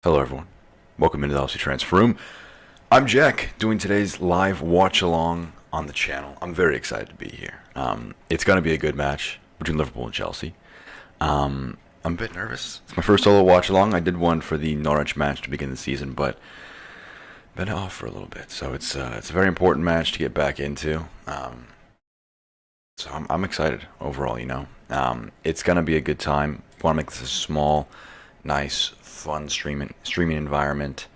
Hello everyone, welcome into the LFC Transfer Room. I'm Jack, doing today's live watch-along on the channel. I'm very excited to be here. It's going to be a good match between Liverpool and Chelsea. I'm a bit nervous. It's my first solo watch-along. I did one for the Norwich match to begin the season, but been off for a little bit. So it's a very important match to get back into. So I'm excited overall, It's going to be a good time. I want to make this a small, nice, fun streaming environment.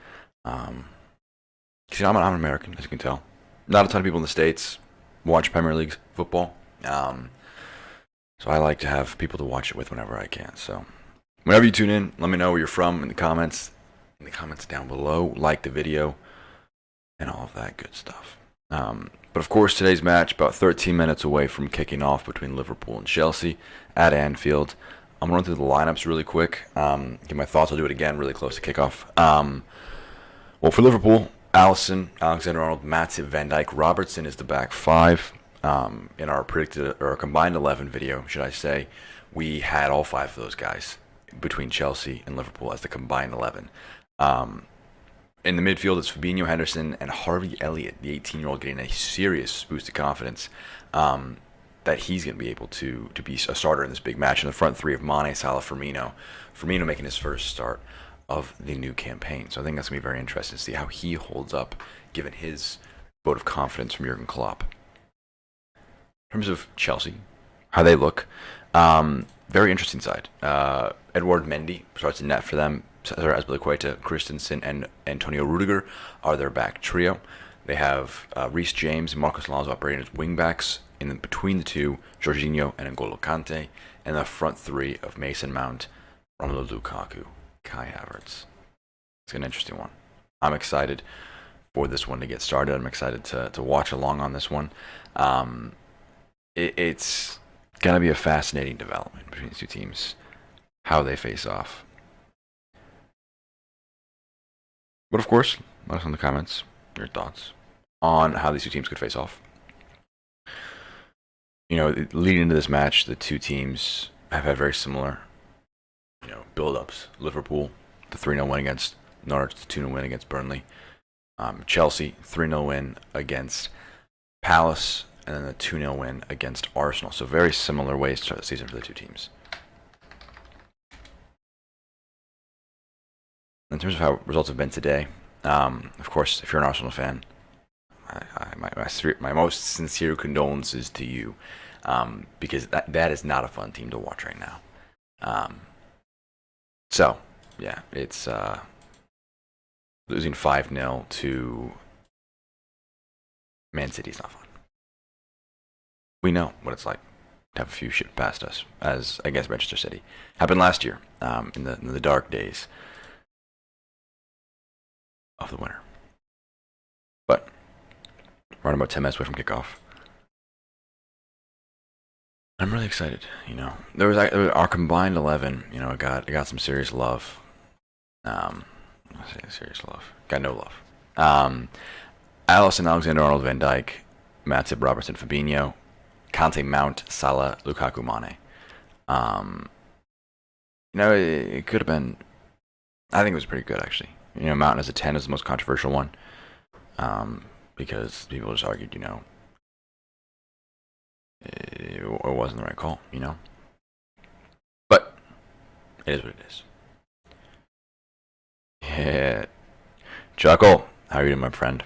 Cause I'm an American, as you can tell. Not a ton of people in the States watch Premier League football. So I like to have people to watch it with whenever I can. So whenever you tune in, let me know where you're from in the comments. In the comments down below, like the video, and all of that good stuff. But of course, today's match about 13 minutes away from kicking off between Liverpool and Chelsea at Anfield. I'm going to run through the lineups really quick, give my thoughts. I'll do it again really close to kickoff. Well, for Liverpool, Alisson, Alexander-Arnold, Matty, Van Dijk, Robertson is the back five. In our combined 11 video, should I say, we had all five of those guys between Chelsea and Liverpool as the combined 11. In the midfield, it's Fabinho, Henderson, and Harvey Elliott, the 18-year-old, getting a serious boost of confidence. That he's going to be able to be a starter in this big match. In the front three of Mane, Salah, Firmino. Firmino making his first start of the new campaign. So I think that's going to be very interesting to see how he holds up, given his vote of confidence from Jurgen Klopp. In terms of Chelsea, how they look, very interesting side. Edouard Mendy starts in net for them. Azpilicueta, Christensen, and Antonio Rudiger are their back trio. They have Reece James and Marcos Alonso operating as wingbacks. Between the two, Jorginho and N'Golo Kante, and the front three of Mason Mount, Romelu Lukaku, Kai Havertz. It's an interesting one. I'm excited for this one to get started. I'm excited to watch along on this one. It's going to be a fascinating development between these two teams, how they face off. But of course, let us know in the comments your thoughts on how these two teams could face off. Leading into this match, the two teams have had very similar, build-ups. Liverpool, the 3-0 win against Norwich, the 2-0 win against Burnley. Chelsea, 3-0 win against Palace, and then the 2-0 win against Arsenal. So very similar ways to start the season for the two teams. In terms of how results have been today, of course, if you're an Arsenal fan, my most sincere condolences to you, because that is not a fun team to watch right now. So yeah, it's losing 5-0 to Man City is not fun. We know what it's like to have a few shit past us, as I guess Manchester City happened last year, in the dark days of the winter. But we're about 10 minutes away from kickoff. I'm really excited. There was our combined 11. It got some serious love. I say serious love. Got no love. Alisson, Alexander-Arnold, Van Dijk, Matip, Robertson, Fabinho, Kante, Mount, Salah, Lukaku, Mane. It could have been. I think it was pretty good actually. Mount as a 10 is the most controversial one. Because people just argued, it wasn't the right call, But it is what it is. Yeah. Chuckle, how are you doing, my friend?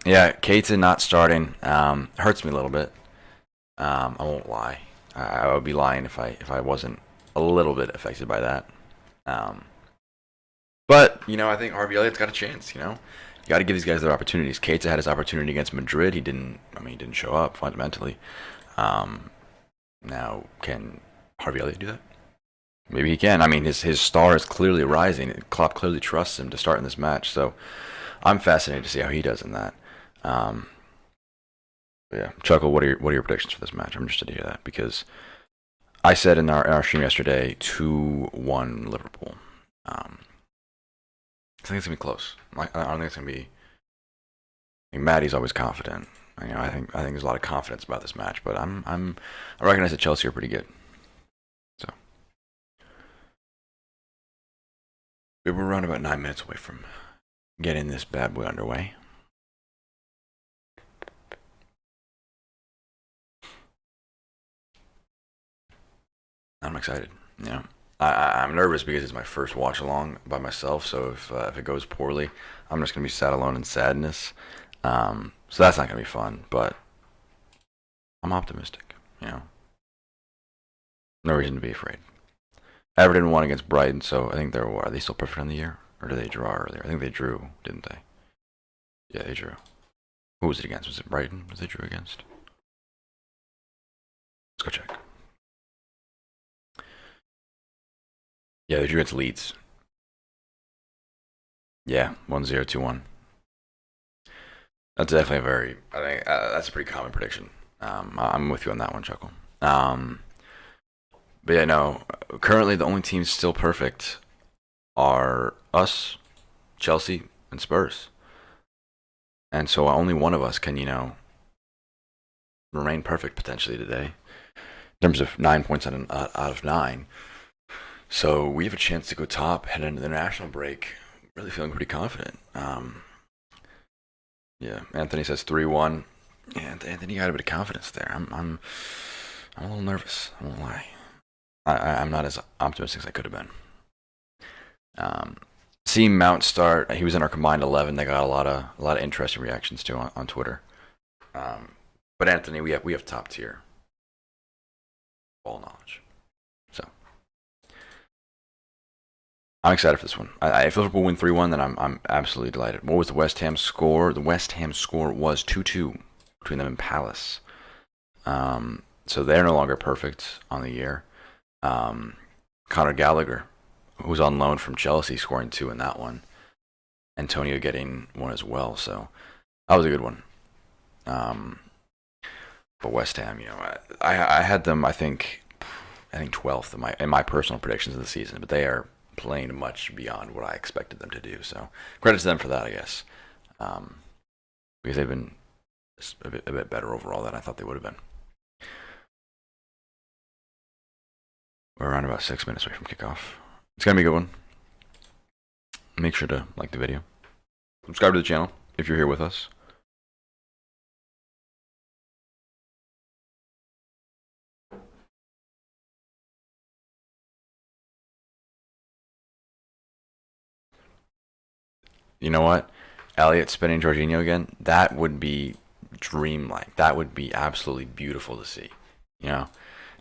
Yeah, Keita not starting hurts me a little bit. I won't lie. I would be lying if I wasn't a little bit affected by that. But I think Harvey Elliott's got a chance. You got to give these guys their opportunities. Keita had his opportunity against Madrid. He didn't show up fundamentally. Now, can Harvey Elliott do that? Maybe he can. His star is clearly rising. Klopp clearly trusts him to start in this match. So I'm fascinated to see how he does in that. Yeah, Chuckle, what are your predictions for this match? I'm interested to hear that because I said in our stream yesterday 2-1 Liverpool. I think it's gonna be close. I don't think it's gonna be. Matty's always confident. I think there's a lot of confidence about this match, but I recognize that Chelsea are pretty good. So We were around about 9 minutes away from getting this bad boy underway. I'm excited. You know, I'm nervous because it's my first watch along by myself. So if it goes poorly, I'm just gonna be sat alone in sadness. So that's not gonna be fun. But I'm optimistic. You know, no reason to be afraid. Everton won against Brighton, so I think are they still perfect on the year, or did they draw earlier? I think they drew, didn't they? Yeah, they drew. Who was it against? Was it Brighton? Was they drew against? Let's go check. Yeah, they drew against Leeds. Yeah, 1-0, 2-1. That's definitely I think that's a pretty common prediction. I'm with you on that one, Chuckle. But yeah, no, currently the only teams still perfect are us, Chelsea, and Spurs. And so only one of us can, remain perfect potentially today in terms of 9 points out of 9. So we have a chance to go top, head into the national break. Really feeling pretty confident. Yeah, Anthony says 3-1. Yeah, Anthony got a bit of confidence there. I'm a little nervous. I won't lie. I'm not as optimistic as I could have been. Seeing Mount start, he was in our combined 11. They got a lot of interesting reactions too on Twitter. But Anthony, we have top tier ball knowledge. So I'm excited for this one. If Liverpool win 3-1, then I'm absolutely delighted. What was the West Ham score? The West Ham score was 2-2 between them and Palace. So they're no longer perfect on the year. Conor Gallagher, who's on loan from Chelsea, scoring 2 in that one. Antonio getting 1 as well. So that was a good one. But West Ham, I had them. I think 12th in my personal predictions of the season, but they are playing much beyond what I expected them to do. So credit to them for that, I guess, because they've been a bit better overall than I thought they would have been. We're around about 6 minutes away from kickoff. It's gonna be a good one. Make sure to like the video, subscribe to the channel if you're here with us. You know what? Elliot spinning Jorginho again. That would be dreamlike. That would be absolutely beautiful to see.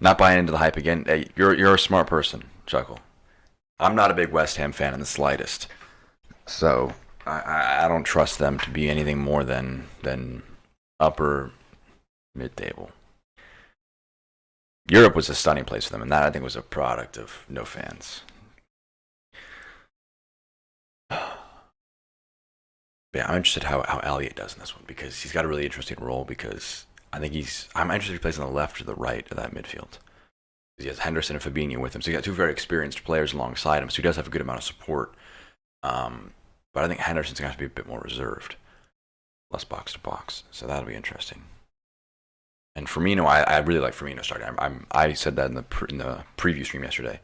Not buying into the hype again. Hey, you're a smart person, Chuckle. I'm not a big West Ham fan in the slightest. So I don't trust them to be anything more than upper mid-table. Europe was a stunning place for them, and that I think was a product of no fans. Yeah, I'm interested how Elliot does in this one because he's got a really interesting role. Because I'm interested if he plays on the left or the right of that midfield. He has Henderson and Fabinho with him, so he got 2 very experienced players alongside him. So he does have a good amount of support. But I think Henderson's going to have to be a bit more reserved, less box to box. So that'll be interesting. And Firmino, I really like Firmino starting. I said that in the preview stream yesterday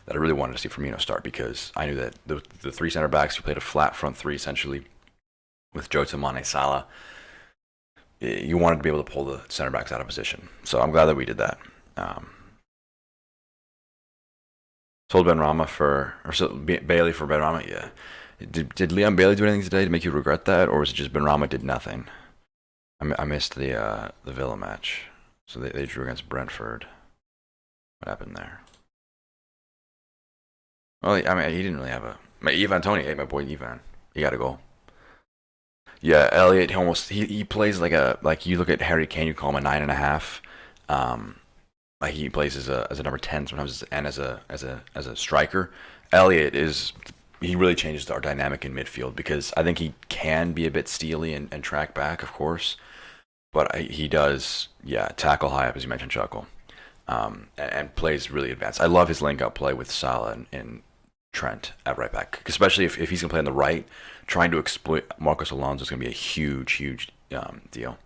that I really wanted to see Firmino start because I knew that the 3 center backs who played a flat front 3 essentially with Jota, Mane, Salah, you wanted to be able to pull the center backs out of position. So I'm glad that we did that. Sold Bailey for Benrahma, yeah. Did Leon Bailey do anything today to make you regret that, or was it just Benrahma did nothing? I missed the Villa match, so they drew against Brentford. What happened there? Well, he didn't really have Ivan Toney, my boy Ivan. He got a goal. Yeah, Elliot he plays like you look at Harry Kane, you call him a 9.5. Like he plays as a number 10 sometimes, and as a striker. Elliot he really changes our dynamic in midfield because I think he can be a bit steely and track back, of course, but he does tackle high up as you mentioned, Chuckle, and plays really advanced. I love his link up play with Salah and Trent at right back, especially if he's gonna play on the right. Trying to exploit Marcos Alonso is going to be a huge deal.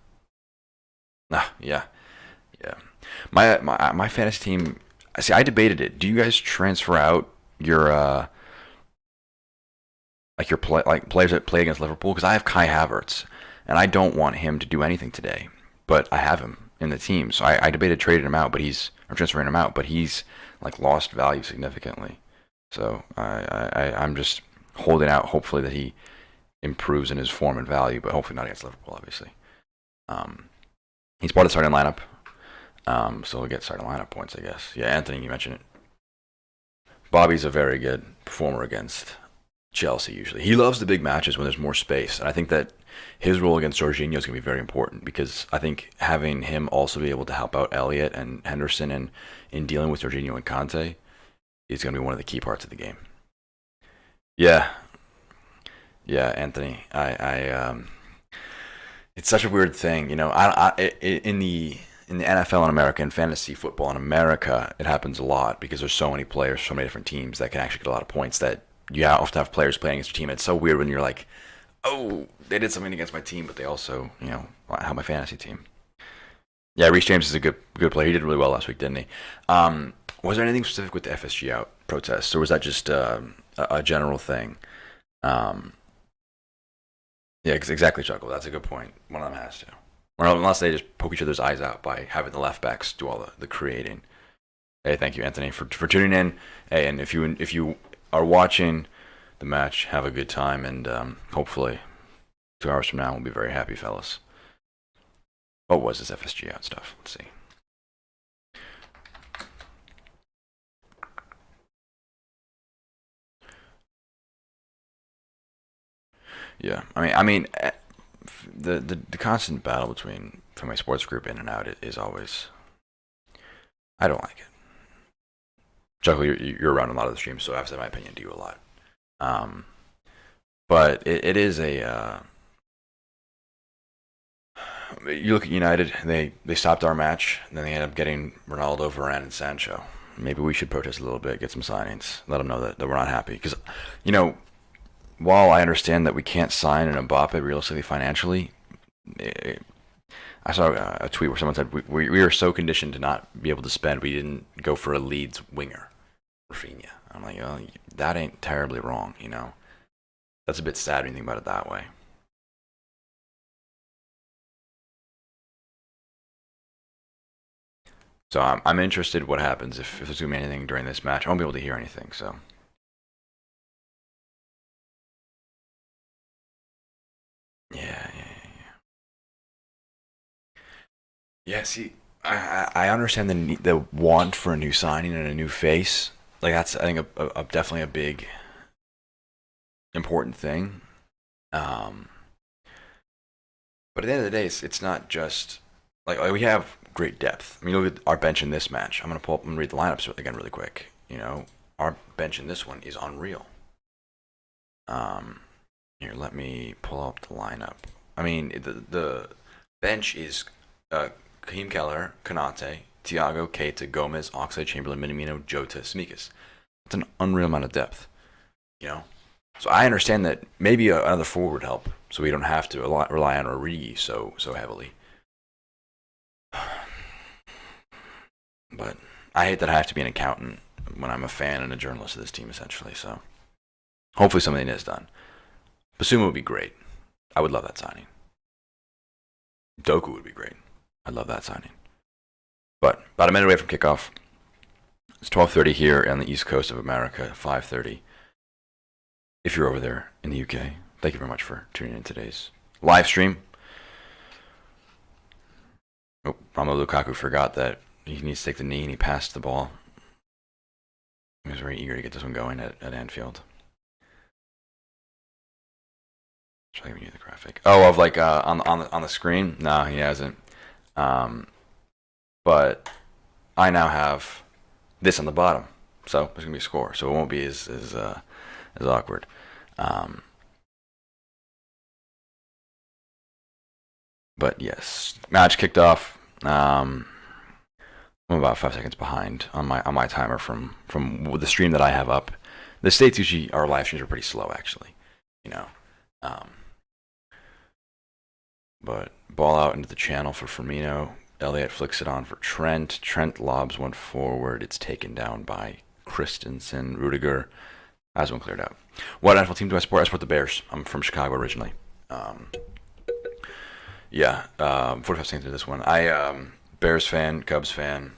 Yeah. My fantasy team. See, I debated it. Do you guys transfer out your like players that play against Liverpool, because I have Kai Havertz, and I don't want him to do anything today, but I have him in the team, so I debated trading him out, or transferring him out, but he's like lost value significantly. So I'm just holding out, hopefully that he improves in his form and value, but hopefully not against Liverpool, obviously. He's part of the starting lineup, so he'll get starting lineup points, I guess. Yeah, Anthony, you mentioned it. Bobby's a very good performer against Chelsea usually. He loves the big matches when there's more space, and I think that his role against Jorginho is going to be very important, because I think having him also be able to help out Elliott and Henderson in dealing with Jorginho and Conte is going to be one of the key parts of the game. Yeah, yeah, Anthony. It's such a weird thing, you know. In the NFL in America and fantasy football in America, it happens a lot because there's so many players, so many different teams that can actually get a lot of points, that you often have players playing against your team. And it's so weird when you're like, oh, they did something against my team, but they also, have my fantasy team. Yeah, Reece James is a good player. He did really well last week, didn't he? Was there anything specific with the FSG out protests, or was that just a general thing? Yeah, exactly, Chuckle. That's a good point. One of them has to. Or unless they just poke each other's eyes out by having the left backs do all the creating. Hey, thank you, Anthony, for tuning in. Hey, and if you are watching the match, have a good time, and hopefully 2 hours from now we'll be very happy, fellas. What was this FSG out stuff? Let's see. Yeah, I mean, the constant battle between from my sports group in and out is always. I don't like it. Chuckle, you're around a lot of the streams, so I've said my opinion to you a lot. But it is a. You look at United; they stopped our match, and then they ended up getting Ronaldo, Varane, and Sancho. Maybe we should protest a little bit, get some signings, let them know that we're not happy. Because, while I understand that we can't sign an Mbappe realistically financially, I saw a tweet where someone said we are so conditioned to not be able to spend, we didn't go for a Leeds winger, Rafinha. I'm like, oh, that ain't terribly wrong, That's a bit sad when you think about it that way. So I'm interested what happens if there's going to be anything during this match. I won't be able to hear anything, so. Yeah. Yeah, see, I understand the want for a new signing and a new face. Like, that's, I think, definitely a big, important thing. But at the end of the day, it's not just like we have great depth. I mean, look at our bench in this match. I'm gonna pull up and read the lineups again really quick. Our bench in this one is unreal. Here, let me pull up the lineup. I mean, the bench is Raheem Keller, Konate, Thiago, Keita, Gomez, Oxlade, Chamberlain, Minamino, Jota, Smikas. It's an unreal amount of depth. So I understand that maybe another forward would help, so we don't have to rely on Origi so heavily. But I hate that I have to be an accountant when I'm a fan and a journalist of this team, essentially. So hopefully something is done. Basuma would be great. I would love that signing. Doku would be great. I'd love that signing. But about a minute away from kickoff. It's 12:30 here on the East Coast of America, 5:30. If you're over there in the UK, thank you very much for tuning in today's live stream. Oh, Romelu Lukaku forgot that he needs to take the knee, and he passed the ball. He was very eager to get this one going at Anfield. Should I give you the graphic? Oh, of like on the screen? No, he hasn't. But I now have this on the bottom, so there's gonna be a score, so it won't be as awkward. But yes, match kicked off. I'm about 5 seconds behind on my timer from the stream that I have up. The States usually, our live streams are pretty slow, actually. But ball out into the channel for Firmino. Elliott flicks it on for Trent. Trent lobs one forward. It's taken down by Christensen. Rudiger That's one cleared out. What NFL team do I support? I support the Bears. I'm from Chicago originally. Um, yeah, 45 seconds into this one. Bears fan, Cubs fan,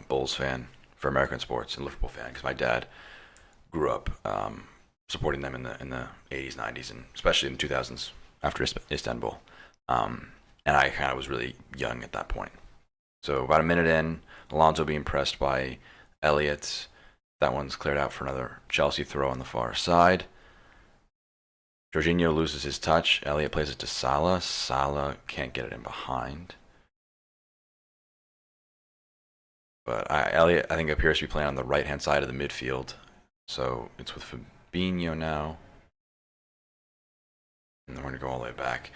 Bulls fan for American sports, and Liverpool fan because my dad grew up supporting them in the 80s, 90s, and especially in the 2000s after Istanbul. And I kind of was really young at that point. So about a minute in, Alonso being pressed by Elliott. That one's cleared out for another Chelsea throw on the far side. Jorginho loses his touch. Elliott plays it to Salah. Salah can't get it in behind. But Elliott, I think, appears to be playing on the right-hand side of the midfield. So it's with Fabinho now. And then we're going to go all the way back.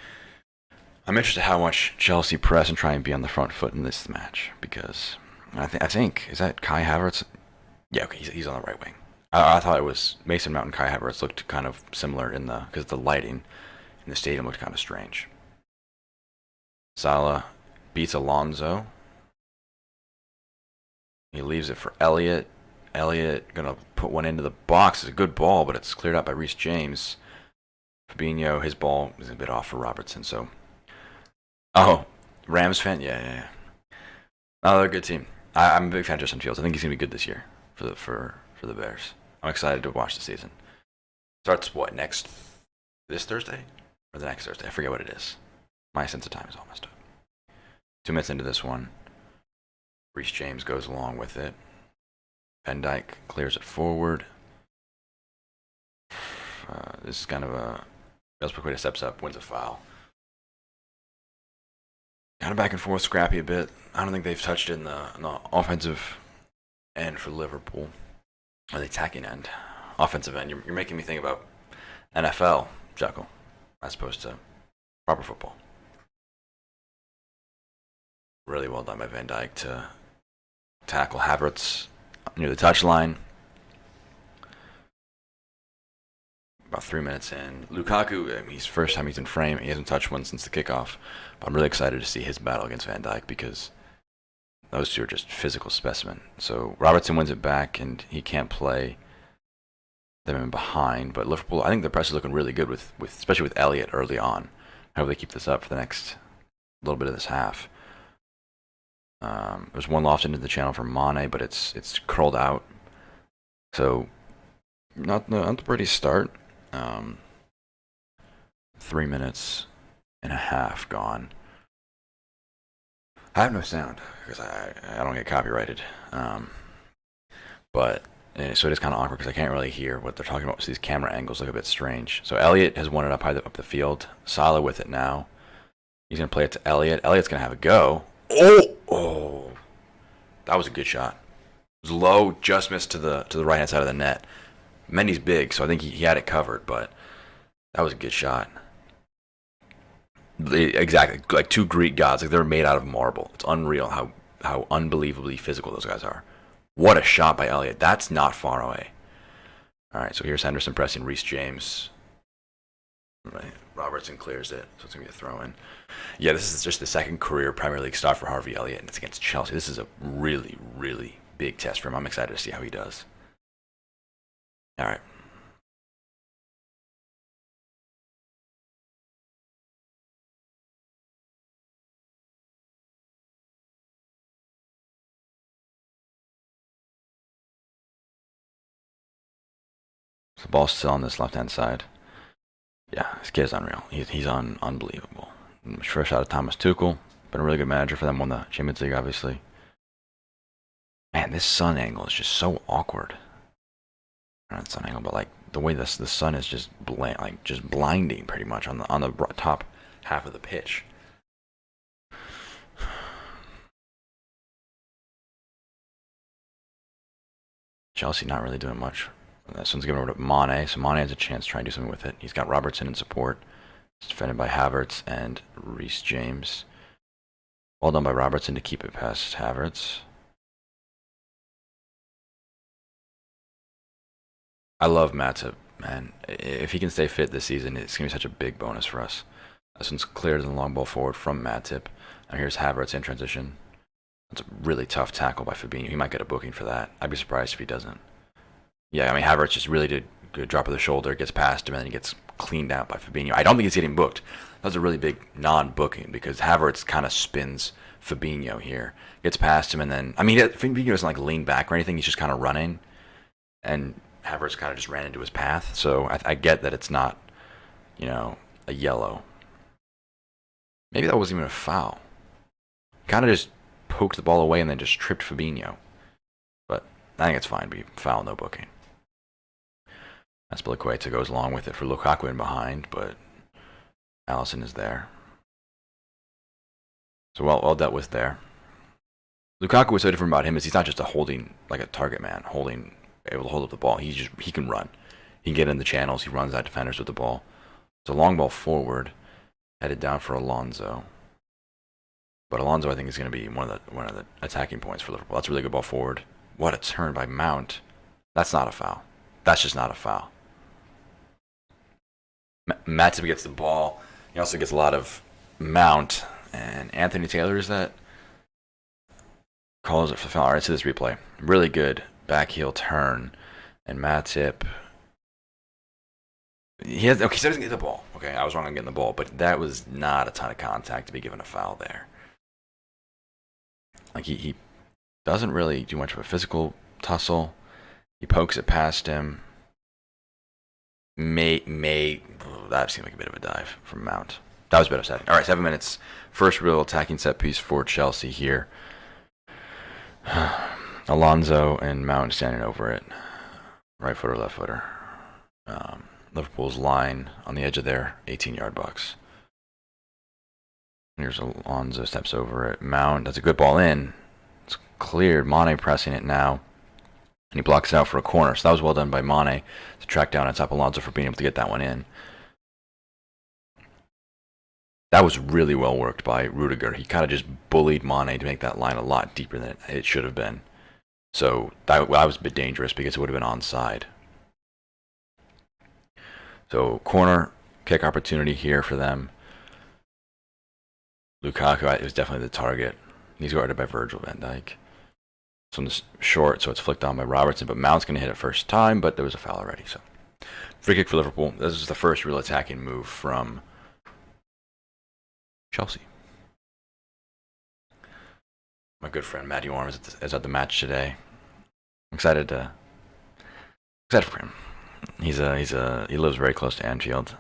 I'm interested how much Chelsea press and try and be on the front foot in this match. Because I think, is that Kai Havertz? Yeah, okay, he's on the right wing. I thought it was Mason Mount and Kai Havertz looked kind of similar because the lighting in the stadium looked kind of strange. Salah beats Alonso. He leaves it for Elliott. Elliott gonna put one into the box. It's a good ball, but it's cleared out by Reece James. Fabinho, his ball is a bit off for Robertson. So, Rams fan, yeah. Oh, they're a good team. I'm a big fan of Justin Fields. I think he's gonna be good this year for the Bears. I'm excited to watch the season. Starts this Thursday or the next Thursday? I forget what it is. My sense of time is all messed up. 2 minutes into this one, Reece James goes along with it. Van Dijk clears it forward. This is kind of a Elspeth steps up, wins a foul. Kind of back and forth, scrappy a bit. I don't think they've touched it in the offensive end for Liverpool. Or the attacking end. Offensive end. You're making me think about NFL, Jekyll, as opposed to proper football. Really well done by Van Dijk to tackle Havertz near the touchline. About 3 minutes in. Lukaku, he's first time he's in frame. He hasn't touched one since the kickoff. But I'm really excited to see his battle against Van Dijk because those two are just physical specimen. So Robertson wins it back, and he can't play them in behind. But Liverpool, I think the press is looking really good with especially with Elliott early on. I hope they keep this up for the next little bit of this half. There's one loft into the channel from Mane, but it's curled out. So not the pretty start. 3 minutes and a half gone. I have no sound because I don't get copyrighted. So it is kind of awkward because I can't really hear what they're talking about. So these camera angles look a bit strange. So Elliott has won it up the field. Salah with it now. He's going to play it to Elliott. Elliott's going to have a go. Oh, that was a good shot. It was low, just missed to the right hand side of the net. Mendy's big, so I think he had it covered, but that was a good shot. Exactly, like two Greek gods, like they're made out of marble. It's unreal how unbelievably physical those guys are. What a shot by Elliott. That's not far away. All right, so here's Henderson pressing Reece James. Right. Robertson clears it, so it's going to be a throw-in. Yeah, this is just the second career Premier League start for Harvey Elliott, and it's against Chelsea. This is a really, really big test for him. I'm excited to see how he does. All right. So the ball's still on this left-hand side. Yeah, this kid is unreal. He's unbelievable. Fresh out of Thomas Tuchel. Been a really good manager for them. Won the Champions League, obviously. Man, this sun angle is just so awkward. Not sun angle, but like the way the sun is just blinding pretty much on the top half of the pitch. Chelsea not really doing much. This one's given over to Mane, so Mane has a chance to try and do something with it. He's got Robertson in support. It's defended by Havertz and Reece James. Well done by Robertson to keep it past Havertz. I love Matty, man. If he can stay fit this season, it's going to be such a big bonus for us. This one's cleared in the long ball forward from Matip. And here's Havertz in transition. That's a really tough tackle by Fabinho. He might get a booking for that. I'd be surprised if he doesn't. Yeah, I mean, Havertz just really did Good drop of the shoulder, gets past him, and then he gets cleaned out by Fabinho. I don't think he's getting booked. That was a really big non-booking because Havertz kind of spins Fabinho here. Gets past him, and then, I mean, Fabinho doesn't like lean back or anything. He's just kind of running, and Havertz kind of just ran into his path. So I get that it's not, a yellow. Maybe that wasn't even a foul. Kind of just poked the ball away and then just tripped Fabinho. But I think it's fine. Be foul, no booking. Azpilicueta goes along with it for Lukaku in behind, but Alisson is there. So well dealt with there. Lukaku, what's so different about him is he's not just like a target man, able to hold up the ball. He can run. He can get in the channels. He runs at defenders with the ball. It's a long ball forward, headed down for Alonso. But Alonso, I think, is going to be one of the attacking points for Liverpool. That's a really good ball forward. What a turn by Mount. That's not a foul. That's just not a foul. Matty gets the ball. He also gets a lot of Mount. And Anthony Taylor, is that? Calls it for foul. All right, see this replay. Really good back heel turn. And Matip. He doesn't get the ball. Okay, I was wrong on getting the ball. But that was not a ton of contact to be given a foul there. Like, he doesn't really do much of a physical tussle. He pokes it past him. That seemed like a bit of a dive from Mount. That was a bit upsetting. All right, 7 minutes. First real attacking set piece for Chelsea here. Alonso and Mount standing over it. Right footer, left footer. Liverpool's line on the edge of their 18-yard box. Here's Alonso, steps over it. Mount, that's a good ball in. It's cleared. Mane pressing it now. And he blocks it out for a corner. So that was well done by Mane to track down and stop Alonso for being able to get that one in. That was really well worked by Rudiger. He kind of just bullied Mane to make that line a lot deeper than it should have been. So that was a bit dangerous because it would have been onside. So corner kick opportunity here for them. Lukaku is definitely the target. He's guarded by Virgil van Dijk. This one's short, so it's flicked on by Robertson, but Mount's going to hit it first time, but there was a foul already. So free kick for Liverpool. This is the first real attacking move from Chelsea. My good friend Matty is at the match today. I'm excited for him. He lives very close to Anfield.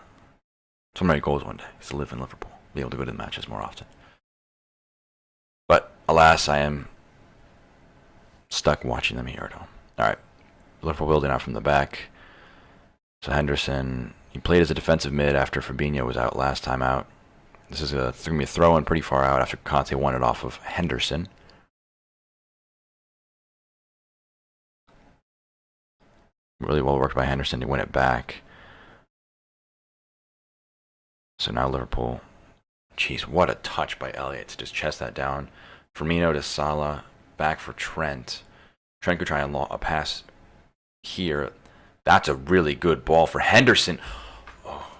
It's one of my goals one day is to live in Liverpool, be able to go to the matches more often. But alas, I am stuck watching them here at home. All right, Liverpool building out from the back. So Henderson, he played as a defensive mid after Fabinho was out last time out. It's going to be a throw-in pretty far out after Conte won it off of Henderson. Really well worked by Henderson to win it back. So now Liverpool. Jeez, what a touch by Elliott to just chest that down. Firmino to Salah, back for Trent. Trent could try a pass here. That's a really good ball for Henderson. Oh,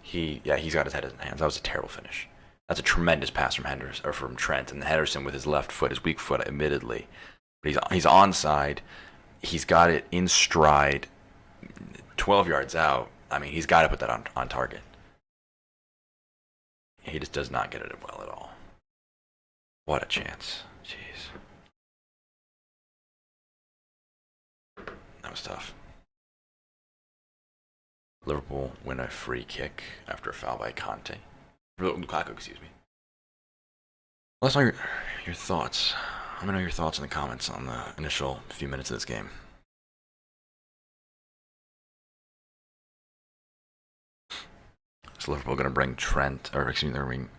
he's got his head in his hands. That was a terrible finish. That's a tremendous pass from Henderson or from Trent, and Henderson with his left foot, his weak foot, admittedly, but he's onside. He's got it in stride, 12 yards out. I mean, he's got to put that on target. He just does not get it well at all. What a chance. Jeez. That was tough. Liverpool win a free kick after a foul by Conte. Lukaku, excuse me. Let's know your thoughts. Let me know your thoughts in the comments on the initial few minutes of this game. Is Liverpool going to bring they're going to bring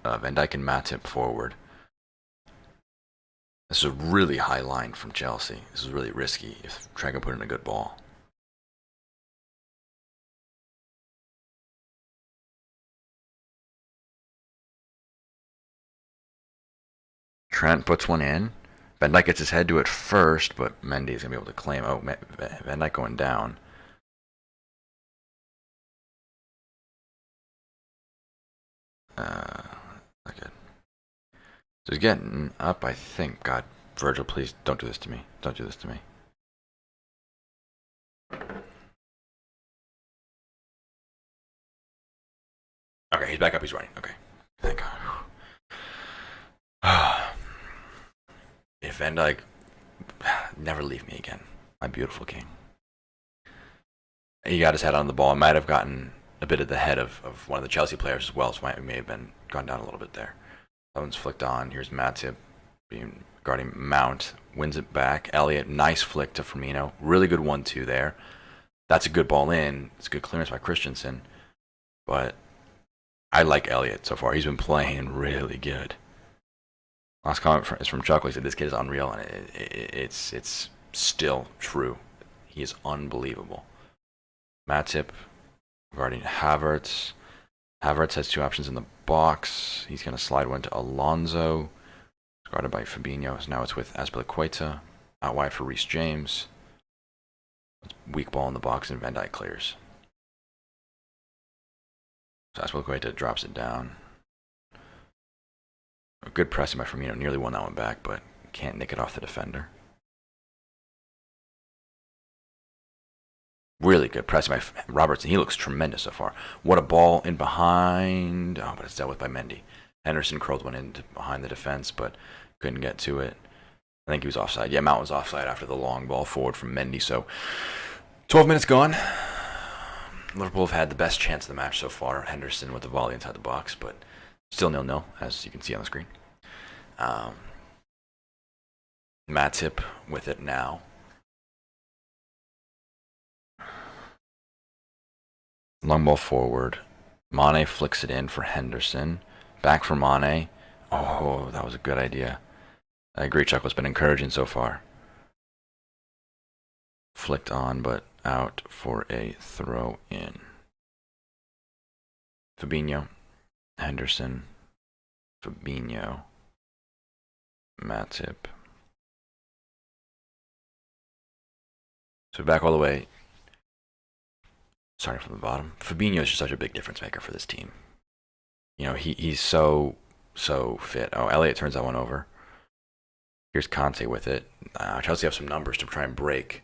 Van Dijk and Matip forward. This is a really high line from Chelsea. This is really risky if Trent can put in a good ball. Trent puts one in. Van Dijk gets his head to it first, but Mendy is going to be able to claim. Oh, Van Dijk going down. Not good. So he's getting up, I think. God, Virgil, please don't do this to me. Don't do this to me. he's back up. He's running. Okay. Thank God. If Van Dijk, never leave me again, my beautiful king. He got his head on the ball. It might have gotten a bit of the head of one of the Chelsea players as well, so it may have been gone down a little bit there. That one's flicked on. Here's Matty guarding Mount. Wins it back. Elliott, nice flick to Firmino. Really good 1-2 there. That's a good ball in. It's a good clearance by Christensen. But I like Elliott so far. He's been playing really good. Last comment is from Chuck. He said this kid is unreal, and it's still true. He is unbelievable. Matip guarding Havertz. Havertz has two options in the box. He's going to slide one to Alonso. Guarded by Fabinho. So now it's with Azpilicueta. Out wide for Reece James. Weak ball in the box, and Van Dijk clears. So Azpilicueta drops it down. A good pressing by Firmino. Nearly won that one back, but can't nick it off the defender. Really good pressing by Robertson. He looks tremendous so far. What a ball in behind. Oh, but it's dealt with by Mendy. Henderson curled one in behind the defense, but couldn't get to it. I think he was offside. Yeah, Mount was offside after the long ball forward from Mendy. So 12 minutes gone. Liverpool have had the best chance of the match so far. Henderson with the volley inside the box, but still 0-0, as you can see on the screen. Matip with it now. Long ball forward. Mane flicks it in for Henderson. Back for Mane. Oh, that was a good idea. I agree, Chuckle's been encouraging so far. Flicked on, but out for a throw in. Fabinho. Henderson. Fabinho. Matip. So back all the way. Starting from the bottom. Fabinho is just such a big difference maker for this team. You know, he's so fit. Oh, Elliott turns that one over. Here's Conte with it. Chelsea have some numbers to try and break.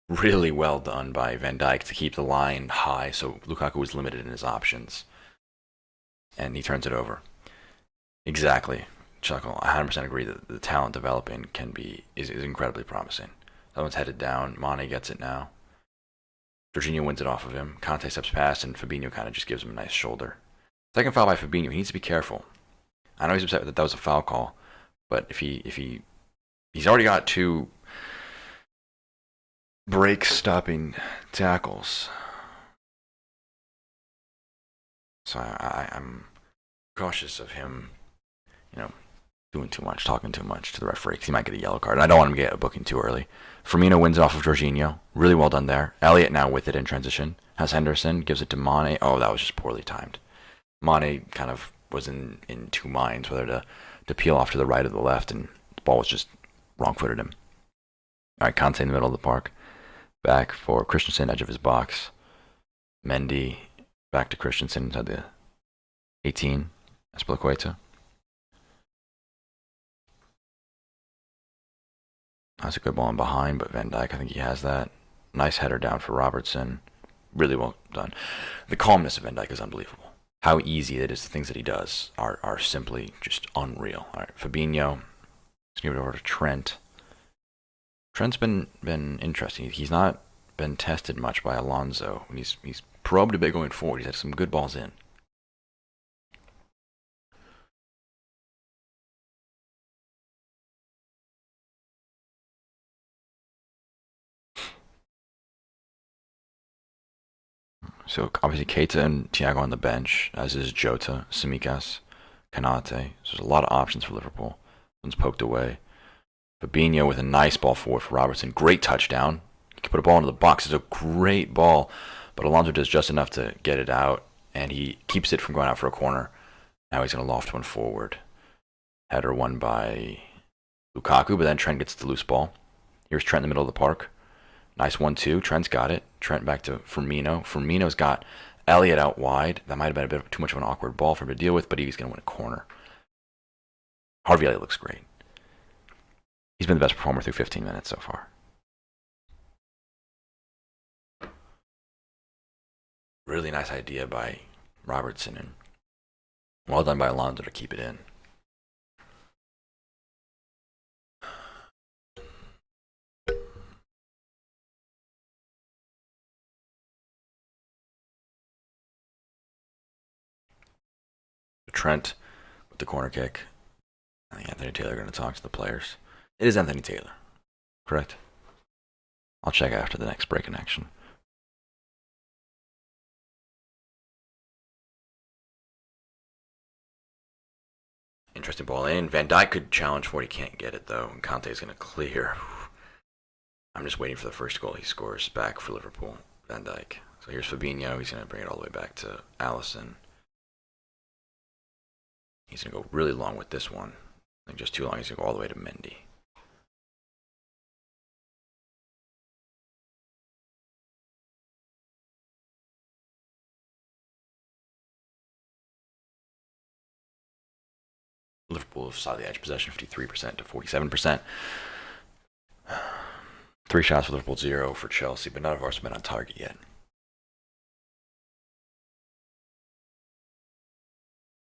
Really well done by Van Dijk to keep the line high, so Lukaku was limited in his options. And he turns it over. Exactly. Chuckle, 100% agree that the talent developing is incredibly promising. That one's headed down. Mane gets it now. Jorginho wins it off of him. Conte steps past, and Fabinho kind of just gives him a nice shoulder. Second foul by Fabinho. He needs to be careful. I know he's upset that was a foul call, but if he's already got two break-stopping tackles, so I'm cautious of him, doing too much, talking too much to the referee, because he might get a yellow card. And I don't want him to get a booking too early. Firmino wins it off of Jorginho. Really well done there. Elliott now with it in transition. Has Henderson, gives it to Mane. Oh, that was just poorly timed. Mane kind of was in two minds whether to peel off to the right or the left, and the ball was just wrong-footed him. All right, Conte in the middle of the park. Back for Christensen, edge of his box. Mendy, back to Christensen inside the 18. Azpilicueta. That's a good ball in behind, but Van Dijk, I think he has that. Nice header down for Robertson. Really well done. The calmness of Van Dijk is unbelievable. How easy it is, the things that he does are simply just unreal. All right, Fabinho. Let's give it over to Trent. Trent's been interesting. He's not been tested much by Alonso. He's probed a bit going forward. He's had some good balls in. So obviously Keita and Thiago on the bench, as is Jota, Tsimikas, Kanate. So there's a lot of options for Liverpool. One's poked away. Fabinho with a nice ball forward for Robertson. Great touchdown. He can put a ball into the box. It's a great ball, but Alonso does just enough to get it out, and he keeps it from going out for a corner. Now he's going to loft one forward. Header won by Lukaku, but then Trent gets the loose ball. Here's Trent in the middle of the park. Nice 1-2. Trent's got it. Trent back to Firmino. Firmino's got Elliott out wide. That might have been a bit too much of an awkward ball for him to deal with, but he's going to win a corner. Harvey Elliott looks great. He's been the best performer through 15 minutes so far. Really nice idea by Robertson in. Well done by Alonso to keep it in. Trent with the corner kick. I think Anthony Taylor going to talk to the players. It is Anthony Taylor, correct? I'll check after the next break in action. Interesting ball in. Van Dijk could challenge for it. He can't get it, though. And Conte's going to clear. I'm just waiting for the first goal he scores back for Liverpool. Van Dijk. So here's Fabinho. He's going to bring it all the way back to Alisson. He's going to go really long with this one. I think just too long. He's going to go all the way to Mendy. Liverpool have slightly edge possession, 53% to 47%. 3 shots for Liverpool, 0 for Chelsea, but none of ours have been on target yet.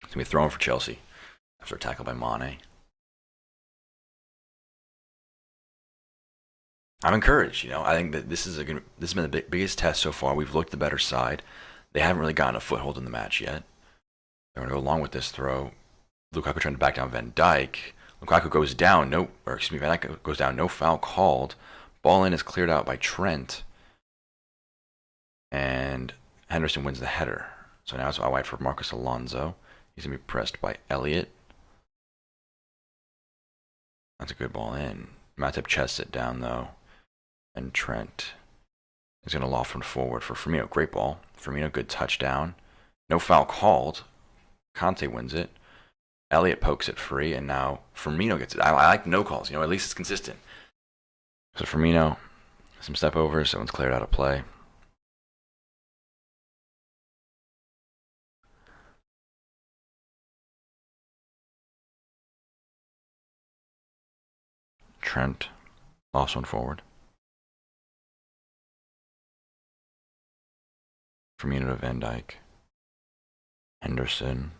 It's going to be thrown for Chelsea after a tackle by Mane. I'm encouraged, you know. I think that this has been the biggest test so far. We've looked the better side. They haven't really gotten a foothold in the match yet. They're going to go along with this throw. Lukaku trying to back down Van Dijk. Lukaku goes down. Van Dijk goes down. No foul called. Ball in is cleared out by Trent. And Henderson wins the header. So now it's out wide for Marcos Alonso. He's going to be pressed by Elliott. That's a good ball in. Matip chests it down, though. And Trent is going to loft one forward for Firmino. Great ball. Firmino, good touchdown. No foul called. Conte wins it. Elliott pokes it free, and now Firmino gets it. I like no calls. You know, at least it's consistent. So Firmino, some step overs. Someone's cleared out of play. Trent lost one forward. Firmino to Van Dijk. Henderson.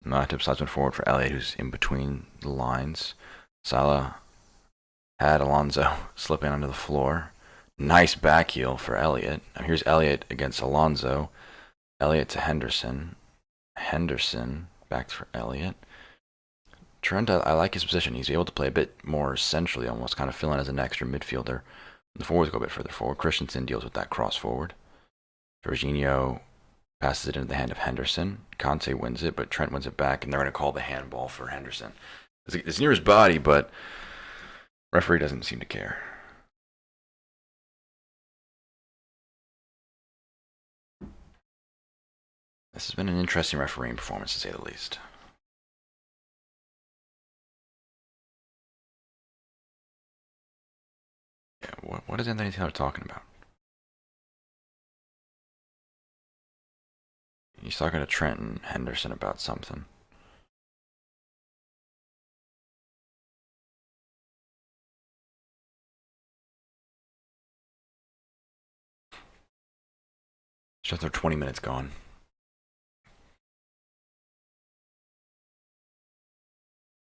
Matip slides one forward for Elliott, who's in between the lines. Salah had Alonso slipping onto the floor. Nice back heel for Elliott. Now here's Elliott against Alonso. Elliott to Henderson. Henderson back for Elliott. Trent, I like his position. He's able to play a bit more centrally, almost kind of fill in as an extra midfielder. The forwards go a bit further forward. Christensen deals with that cross forward. Jorginho passes it into the hand of Henderson. Conte wins it, but Trent wins it back, and they're going to call the handball for Henderson. It's near his body, but referee doesn't seem to care. This has been an interesting refereeing performance, to say the least. Yeah, what is Anthony Taylor talking about? He's talking to Trent and Henderson about something. It's just their 20 minutes gone.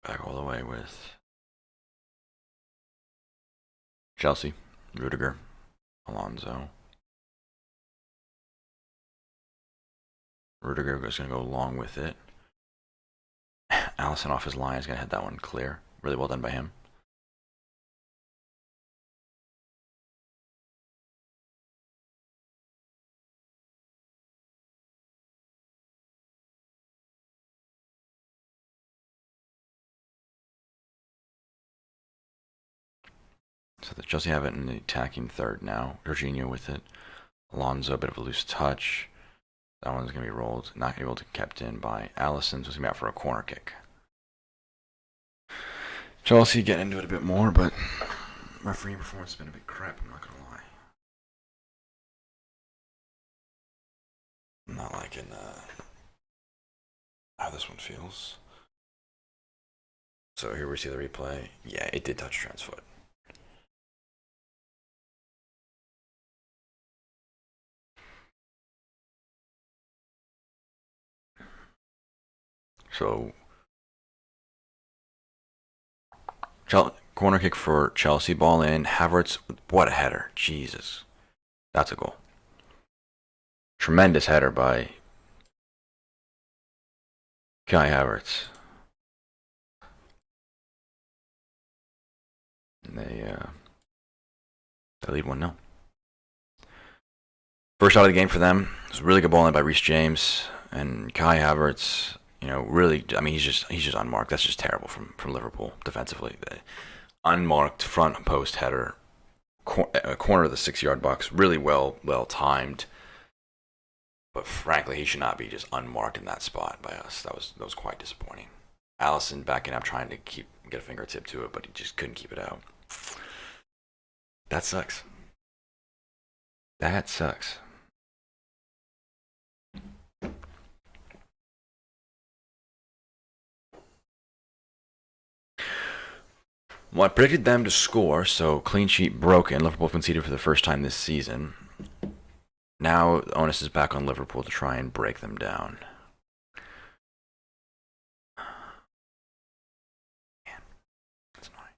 Back all the way with Chelsea, Rudiger, Alonso. Rudiger is going to go along with it. Alisson off his line is going to hit that one clear. Really well done by him. So the Chelsea have it in the attacking third now. Jorginho with it. Alonso, a bit of a loose touch. That one's going to be rolled. Not going to be able to be kept in by Alisson. So it's going to be out for a corner kick. Chelsea getting into it a bit more, but refereeing performance has been a bit crap, I'm not going to lie. I'm not liking how this one feels. So here we see the replay. Yeah, it did touch Trent's foot. So, corner kick for Chelsea. Ball in. Havertz, what a header. Jesus. That's a goal. Tremendous header by Kai Havertz. And they lead 1-0. First out of the game for them. It was a really good ball in by Reece James. And Kai Havertz, really, I mean, he's just unmarked. That's just terrible from Liverpool defensively. The unmarked front post header, corner of the 6-yard box, really well timed. But frankly, he should not be just unmarked in that spot by us. That was quite disappointing. Allison backing up, trying to get a fingertip to it, but he just couldn't keep it out. That sucks. That sucks. Well, I predicted them to score, so clean sheet broken. Liverpool conceded for the first time this season. Now the onus is back on Liverpool to try and break them down. Man, that's annoying.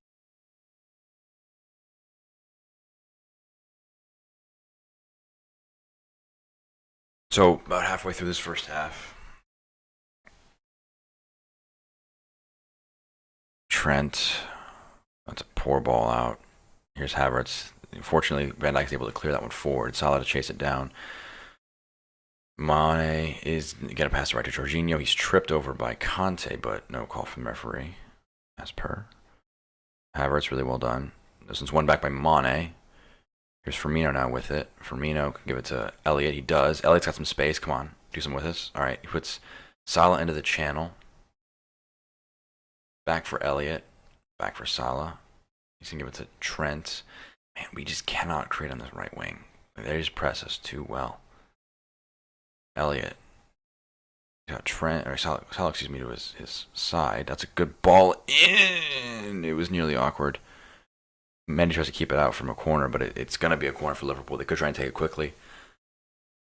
So about halfway through this first half, Trent, that's a poor ball out. Here's Havertz. Unfortunately, Van Dijk's able to clear that one forward. Salah to chase it down. Mane is going to pass it right to Jorginho. He's tripped over by Conte, but no call from the referee, as per. Havertz, really well done. This one's won back by Mane. Here's Firmino now with it. Firmino can give it to Elliott. He does. Elliott's got some space. Come on, do something with this. All right, he puts Salah into the channel. Back for Elliott. Back for Salah. He's going to give it to Trent. Man, we just cannot create on this right wing. They just press us too well. Elliott. Got Trent, or Salah, excuse me, to his side. That's a good ball in. It was nearly awkward. Matty tries to keep it out from a corner, but it's going to be a corner for Liverpool. They could try and take it quickly.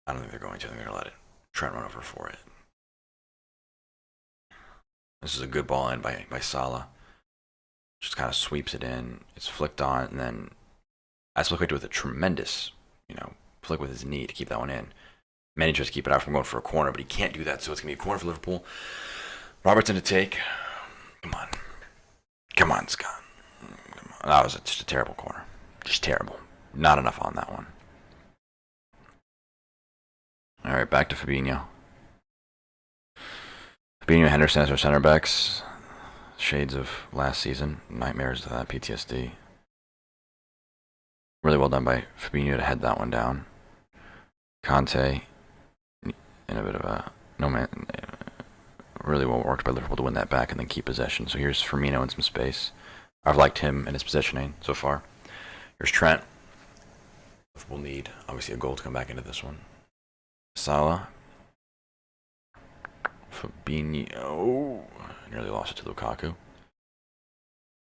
I don't think they're going to. I think they're going to let Trent run over for it. This is a good ball in by Salah. Just kind of sweeps it in. It's flicked on, and then Aspilicueta with a tremendous, flick with his knee to keep that one in. Matty tries to keep it out from going for a corner, but he can't do that, so it's going to be a corner for Liverpool. Robertson to take. Come on, Scott. That was just a terrible corner. Just terrible. Not enough on that one. All right, back to Fabinho. Fabinho, Henderson as our center backs. Shades of last season. Nightmares of that PTSD. Really well done by Fabinho to head that one down. Conte in a bit of a really well worked by Liverpool to win that back and then keep possession. So here's Firmino in some space. I've liked him and his positioning so far. Here's Trent. Liverpool need obviously a goal to come back into this one. Salah. Fabinho. Nearly lost it to Lukaku.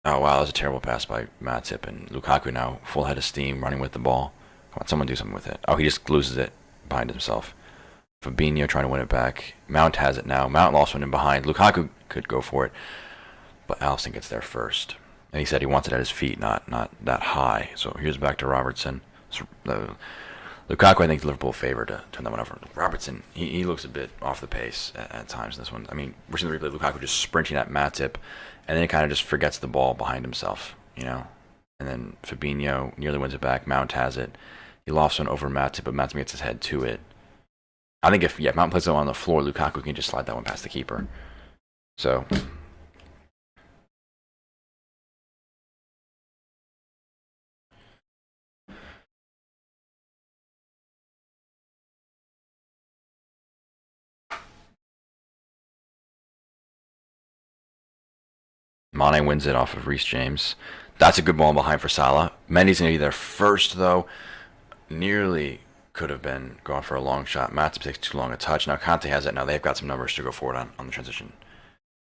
Oh wow, that was a terrible pass by Matip, and Lukaku now full head of steam, running with the ball. Come on, someone do something with it. Oh, he just loses it behind himself. Fabinho trying to win it back. Mount has it now. Mount lost one in behind. Lukaku could go for it, but Alisson gets there first. And he said he wants it at his feet, not that high. So here's back to Robertson. Lukaku, I think, Liverpool favor to turn that one over. Robertson, he looks a bit off the pace at times in this one. I mean, we're seeing the replay, Lukaku just sprinting at Matip, and then he kind of just forgets the ball behind himself, And then Fabinho nearly wins it back. Mount has it. He lofts one over Matip, but Matip gets his head to it. I think if Mount plays it on the floor, Lukaku can just slide that one past the keeper. So Mane wins it off of Reece James. That's a good ball behind for Salah. Mendy's going to be there first, though. Nearly could have been going for a long shot. Matip takes too long a touch. Now Conte has it. Now they've got some numbers to go forward on the transition.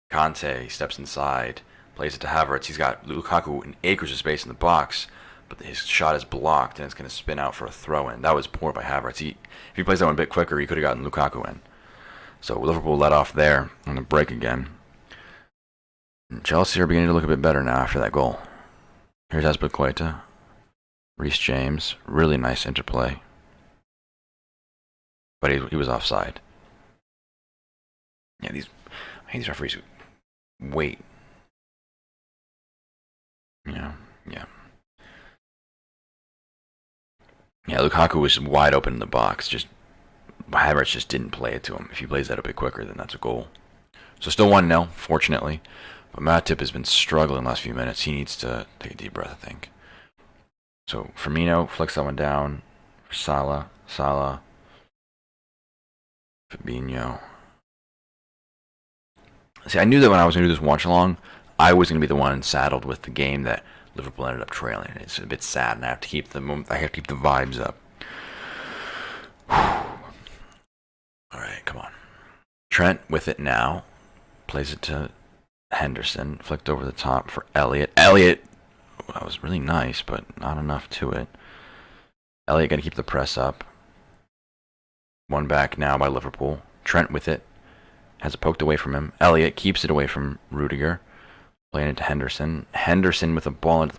Conte steps inside, Plays it to Havertz. He's got Lukaku in acres of space in the box, but his shot is blocked and it's going to spin out for a throw-in. That was poor by Havertz. If he plays that one a bit quicker, he could have gotten Lukaku in. So Liverpool let off there on the break again. And Chelsea are beginning to look a bit better now after that goal. Here's Azpilicueta. Reece James. Really nice interplay. But he was offside. Yeah, these referees wait. Yeah. Yeah, Lukaku was wide open in the box. Havertz just didn't play it to him. If he plays that a bit quicker, then that's a goal. So still 1-0, fortunately. But Matip has been struggling the last few minutes. He needs to take a deep breath, I think. So Firmino flicks that one down for Salah. Fabinho. See, I knew that when I was going to do this watch-along, I was going to be the one saddled with the game that Liverpool ended up trailing. It's a bit sad, and I have to keep the vibes up. All right, come on. Trent with it now. Plays it to Henderson. Flicked over the top for Elliott. That was really nice, but not enough to it. Elliott got to keep the press up. One back now by Liverpool. Trent with it. Has it poked away from him. Elliott keeps it away from Rudiger. Playing it to Henderson. Henderson with a ball into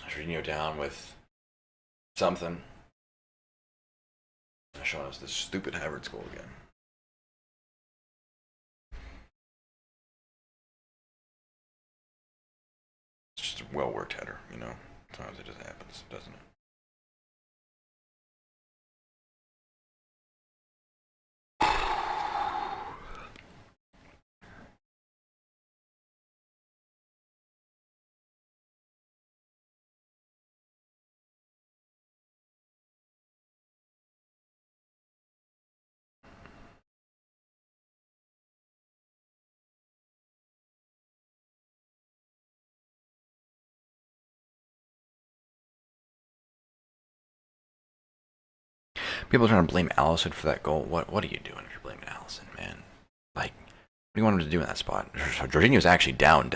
Jorginho down with something. Showing us this stupid Havertz goal again. It's just a well-worked header, you know. Sometimes it just happens, doesn't it? People are trying to blame Allison for that goal. What are you doing if you're blaming Allison, man? Like, what do you want him to do in that spot? Jorginho's actually down.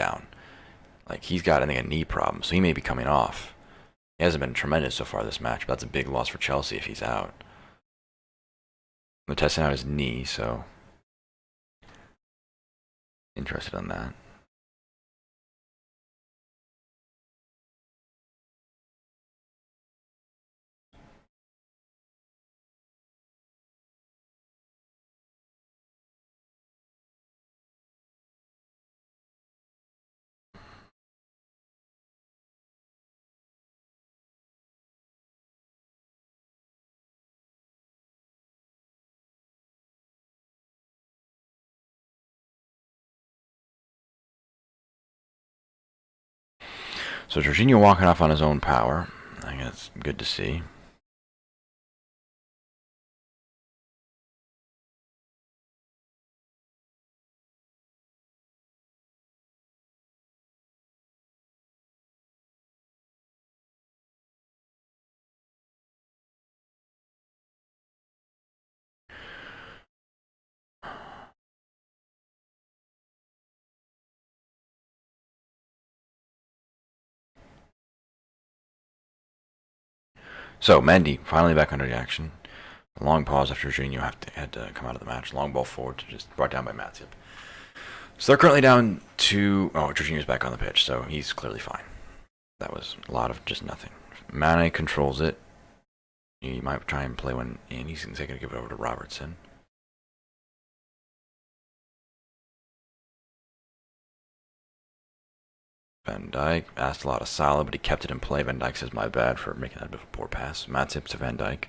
Like, he's got, I think, a knee problem, so he may be coming off. He hasn't been tremendous so far this match, but that's a big loss for Chelsea if he's out. They're testing out his knee, so interested on that. So Jorginho walking off on his own power. I think that's good to see. So Mendy finally back under the action. A long pause after Jorginho had to come out of the match. Long ball forward, just brought down by Matty. So they're currently down to... Oh, Jorginho's back on the pitch, so he's clearly fine. That was a lot of just nothing. Mane controls it. He might try and play one in. He's going to give it over to Robertson. Van Dijk asked a lot of Salah, but he kept it in play. Van Dijk says, my bad for making that a bit of a poor pass. Matip to Van Dijk.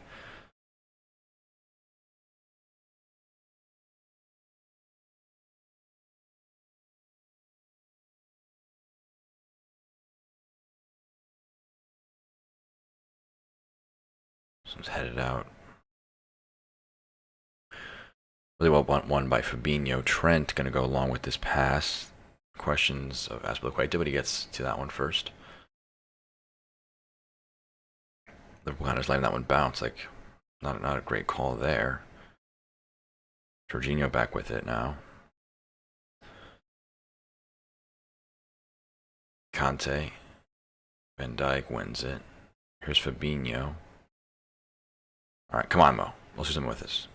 Someone's headed out. Really well won by Fabinho. Trent going to go along with this pass. Questions of Azpilicueta, but he gets to that one first. Liverpool kind of just letting that one bounce. Like, not a great call there. Jorginho back with it now. Conte. Van Dijk wins it. Here's Fabinho. Alright, come on, Mo. Let's do something with this.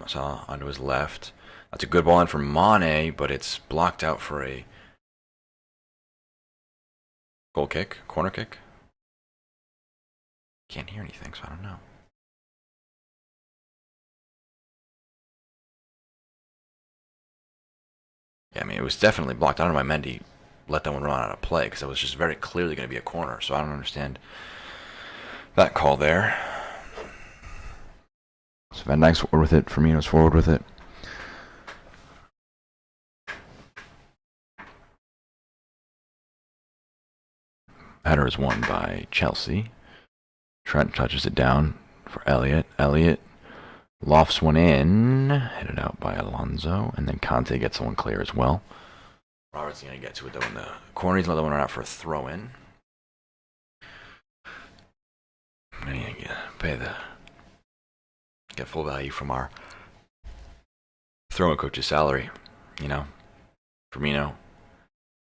Salah onto his left. That's a good ball in for Mane, but it's blocked out for a goal kick, corner kick. Can't hear anything, so I don't know. Yeah, I mean, it was definitely blocked. I don't know why Mendy let that one run out of play, because it was just very clearly going to be a corner, so I don't understand that call there. So Van Dijk's forward with it, Firmino's forward with it. Header is won by Chelsea. Trent touches it down for Elliott. Elliott lofts one in, headed out by Alonso, and then Conte gets one clear as well. Robert's going to get to it though in the corner. He's another one out for a throw-in. Get full value from our throw-in coach's salary, you know. Firmino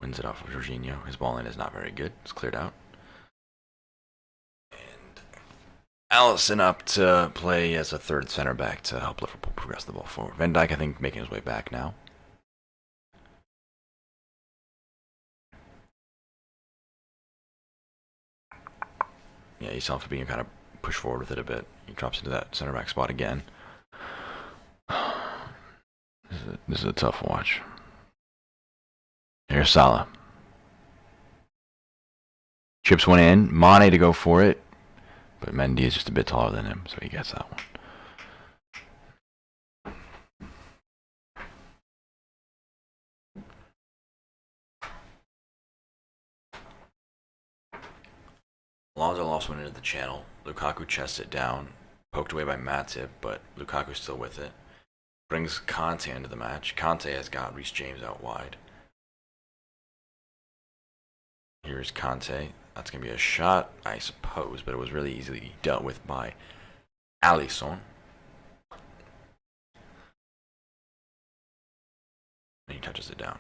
wins it off of Jorginho. His ball in is not very good. It's cleared out. And Alisson up to play as a third center back to help Liverpool progress the ball forward. Van Dijk, I think, making his way back now. Yeah, you saw Fabinho kind of push forward with it a bit. He drops into that center back spot again. This is a tough watch. Here's Salah. Chips one in. Mane to go for it. But Mendy is just a bit taller than him, so he gets that one. Alonso lost one into the channel. Lukaku chests it down. Poked away by Matty, but Lukaku's still with it. Brings Conte into the match. Conte has got Reece James out wide. Here's Conte. That's going to be a shot, I suppose, but it was really easily dealt with by Alisson. And he touches it down.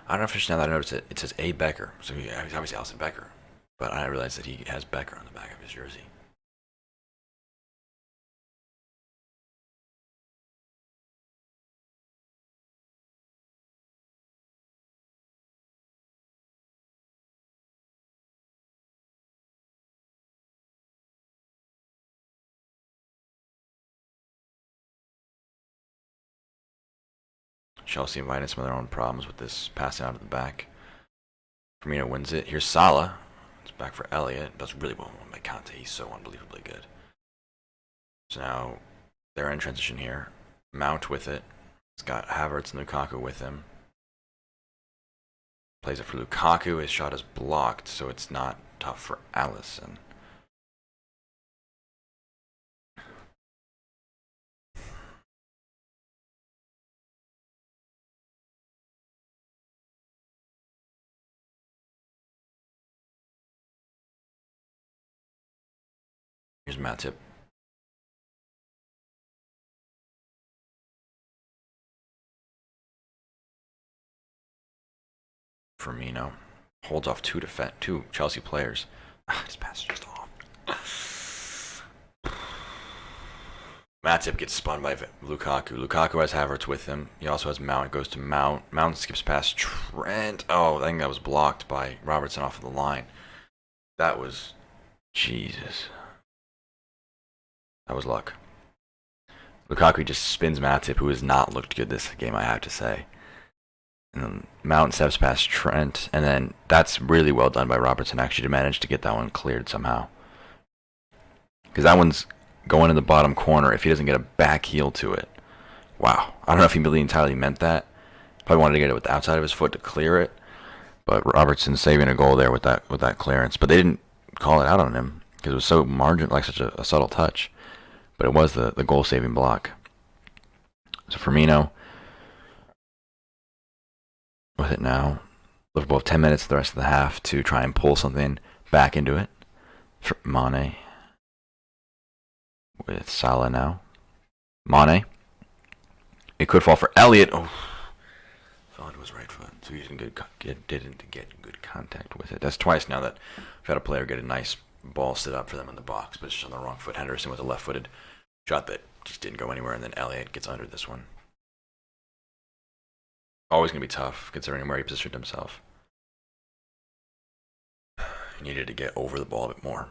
I don't know if it's now that I noticed it. It says A. Becker. So he's obviously Alisson Becker. But I realized that he has Becker on the back of his jersey. Chelsea invited some of their own problems with this passing out of the back. Firmino wins it. Here's Salah. It's back for Elliott. That's really well won by Conte. He's so unbelievably good. So now they're in transition here. Mount with it. He's got Havertz and Lukaku with him. Plays it for Lukaku. His shot is blocked, so it's not tough for Alisson. Here's Matty. Firmino holds off two Chelsea players. His pass is just off. Matip gets spun by Lukaku. Lukaku has Havertz with him. He also has Mount. It goes to Mount. Mount skips past Trent. Oh, I think that was blocked by Robertson off of the line. That was... Jesus. That was luck. Lukaku just spins Matip, who has not looked good this game, I have to say. And then Mount steps past Trent, and then that's really well done by Robertson actually to manage to get that one cleared somehow. Because that one's going in the bottom corner if he doesn't get a back heel to it. Wow. I don't know if he really entirely meant that. Probably wanted to get it with the outside of his foot to clear it. But Robertson saving a goal there with that clearance. But they didn't call it out on him because it was so marginal, like such a subtle touch. But it was the goal-saving block. So Firmino with it now. Liverpool have 10 minutes the rest of the half to try and pull something back into it. For Mane. with Salah now. Mane. It could fall for Elliott. Oh, fell into his right foot, so he didn't get good contact with it. That's twice now that we've had a player get a nice ball set up for them in the box, but it's just on the wrong foot. Henderson with a left-footed shot that just didn't go anywhere, and then Elliott gets under this one. Always going to be tough, considering where he positioned himself. He needed to get over the ball a bit more.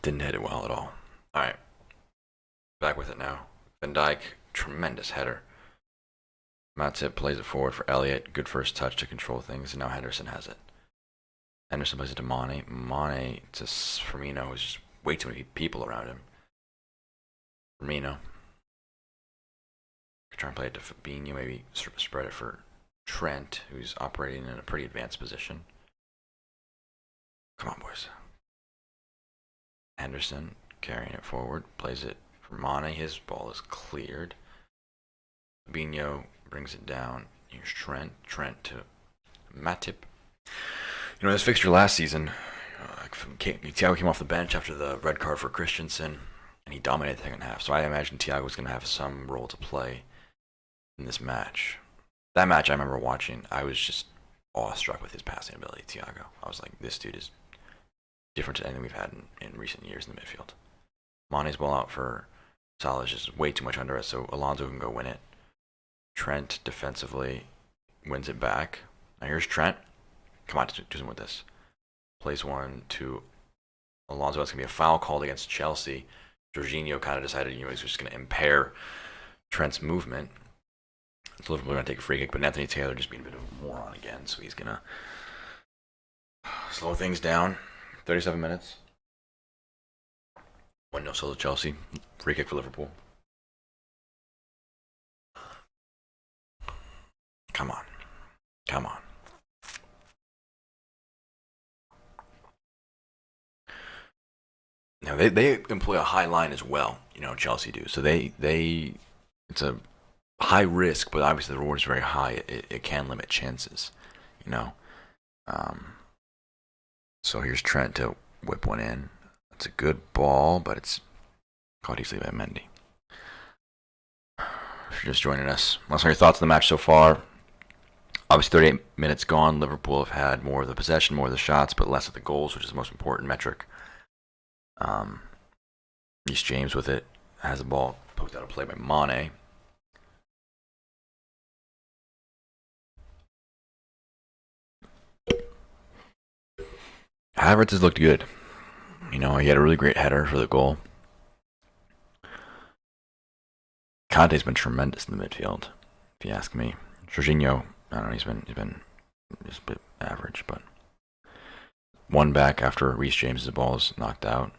Didn't hit it well at all. Alright. Back with it now. Van Dijk, tremendous header. Matty plays it forward for Elliott. Good first touch to control things, and now Henderson has it. Henderson plays it to Mane. Mane to Firmino. There's just way too many people around him. Firmino. Try and play it to Fabinho, maybe spread it for Trent, who's operating in a pretty advanced position. Come on, boys. Henderson carrying it forward, plays it for Mane. His ball is cleared. Fabinho brings it down. Here's Trent. Trent to Matip. You know, this fixture last season, Thiago came off the bench after the red card for Christensen, and he dominated the second half. So I imagine Thiago was going to have some role to play in this match. That match I remember watching, I was just awestruck with his passing ability, Thiago. I was like, this dude is different to anything we've had in recent years in the midfield. Mane's ball out for Salah is just way too much under it, so Alonso can go win it. Trent defensively wins it back. Now here's Trent. Come on, do something with this. Plays one to Alonso. That's going to be a foul called against Chelsea. Jorginho kind of decided, he was just going to impair Trent's movement. So Liverpool are going to take a free kick, but Anthony Taylor just being a bit of a moron again, so he's going to slow things down. 37 minutes. 1-0 solo Chelsea. Free kick for Liverpool. Come on. Come on. Now they employ a high line as well, Chelsea do. So it's a high risk, but obviously the reward is very high. It can limit chances, So here's Trent to whip one in. It's a good ball, but it's caught easily by Mendy. If you're just joining us, let us know your thoughts on the match so far. Obviously, 38 minutes gone. Liverpool have had more of the possession, more of the shots, but less of the goals, which is the most important metric. Reece James with it has the ball poked out of play by Mane. Havertz has looked good. He had a really great header for the goal. Kante's been tremendous in the midfield, if you ask me. Jorginho, I don't know, he's been just a bit average, but one back after Reece James' ball is knocked out.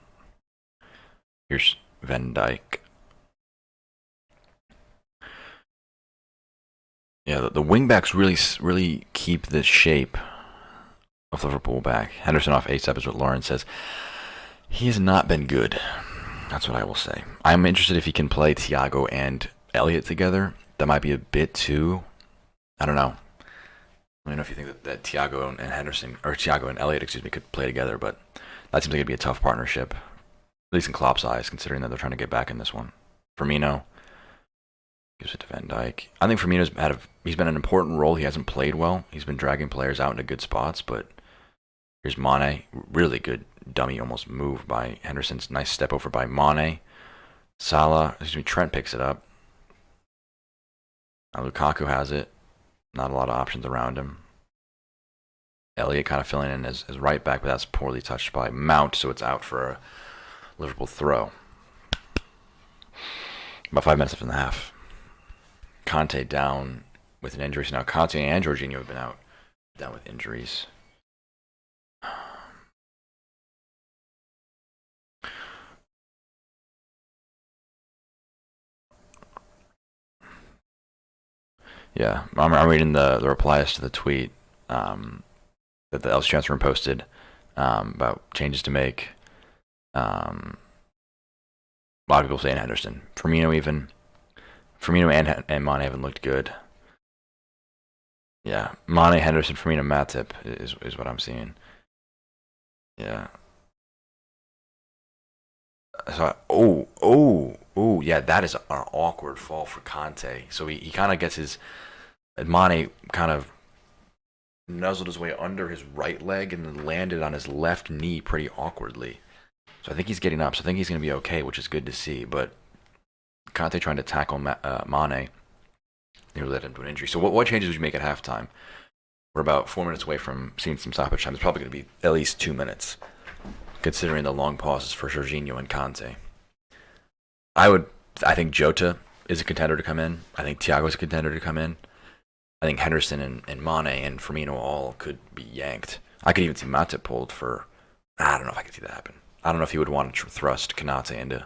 Here's Van Dijk. Yeah, the wing backs really keep the shape of Liverpool back. Henderson off ASAP is what Lauren says. He has not been good. That's what I will say. I'm interested if he can play Thiago and Elliott together. That might be a bit too. I don't know. I don't know if you think that Thiago and Henderson, or Thiago and Elliott, could play together, but that seems like it'd be a tough partnership, at least in Klopp's eyes, considering that they're trying to get back in this one. Firmino gives it to Van Dijk. I think Firmino's he's been an important role. He hasn't played well. He's been dragging players out into good spots, but here's Mane. Really good dummy almost move by Henderson's. Nice step over by Mane. Trent picks it up. Now Lukaku has it. Not a lot of options around him. Elliott kind of filling in as right back, but that's poorly touched by Mount, so it's out for a Liverpool throw. About 5 minutes left in the half. Kante down with an injury. So now Kante and Jorginho have been down with injuries. Yeah, I'm reading the replies to the tweet that the LFCTR transfer room posted about changes to make. A lot of people saying Henderson. Firmino and Mane haven't looked good. Yeah, Mane, Henderson, Firmino, Matip is what I'm seeing. Yeah. Yeah, that is an awkward fall for Conte. So he kind of gets his Mane kind of nuzzled his way under his right leg and then landed on his left knee pretty awkwardly. So I think he's getting up. So I think he's going to be okay, which is good to see. But Conte trying to tackle Mane nearly led him to an injury. So what changes would you make at halftime? We're about 4 minutes away from seeing some stoppage time. It's probably going to be at least 2 minutes, considering the long pauses for Jorginho and Conte. I think Jota is a contender to come in. I think Thiago's a contender to come in. I think Henderson and Mane and Firmino all could be yanked. I could even see Matty pulled for. I don't know if I could see that happen. I don't know if he would want to thrust Konate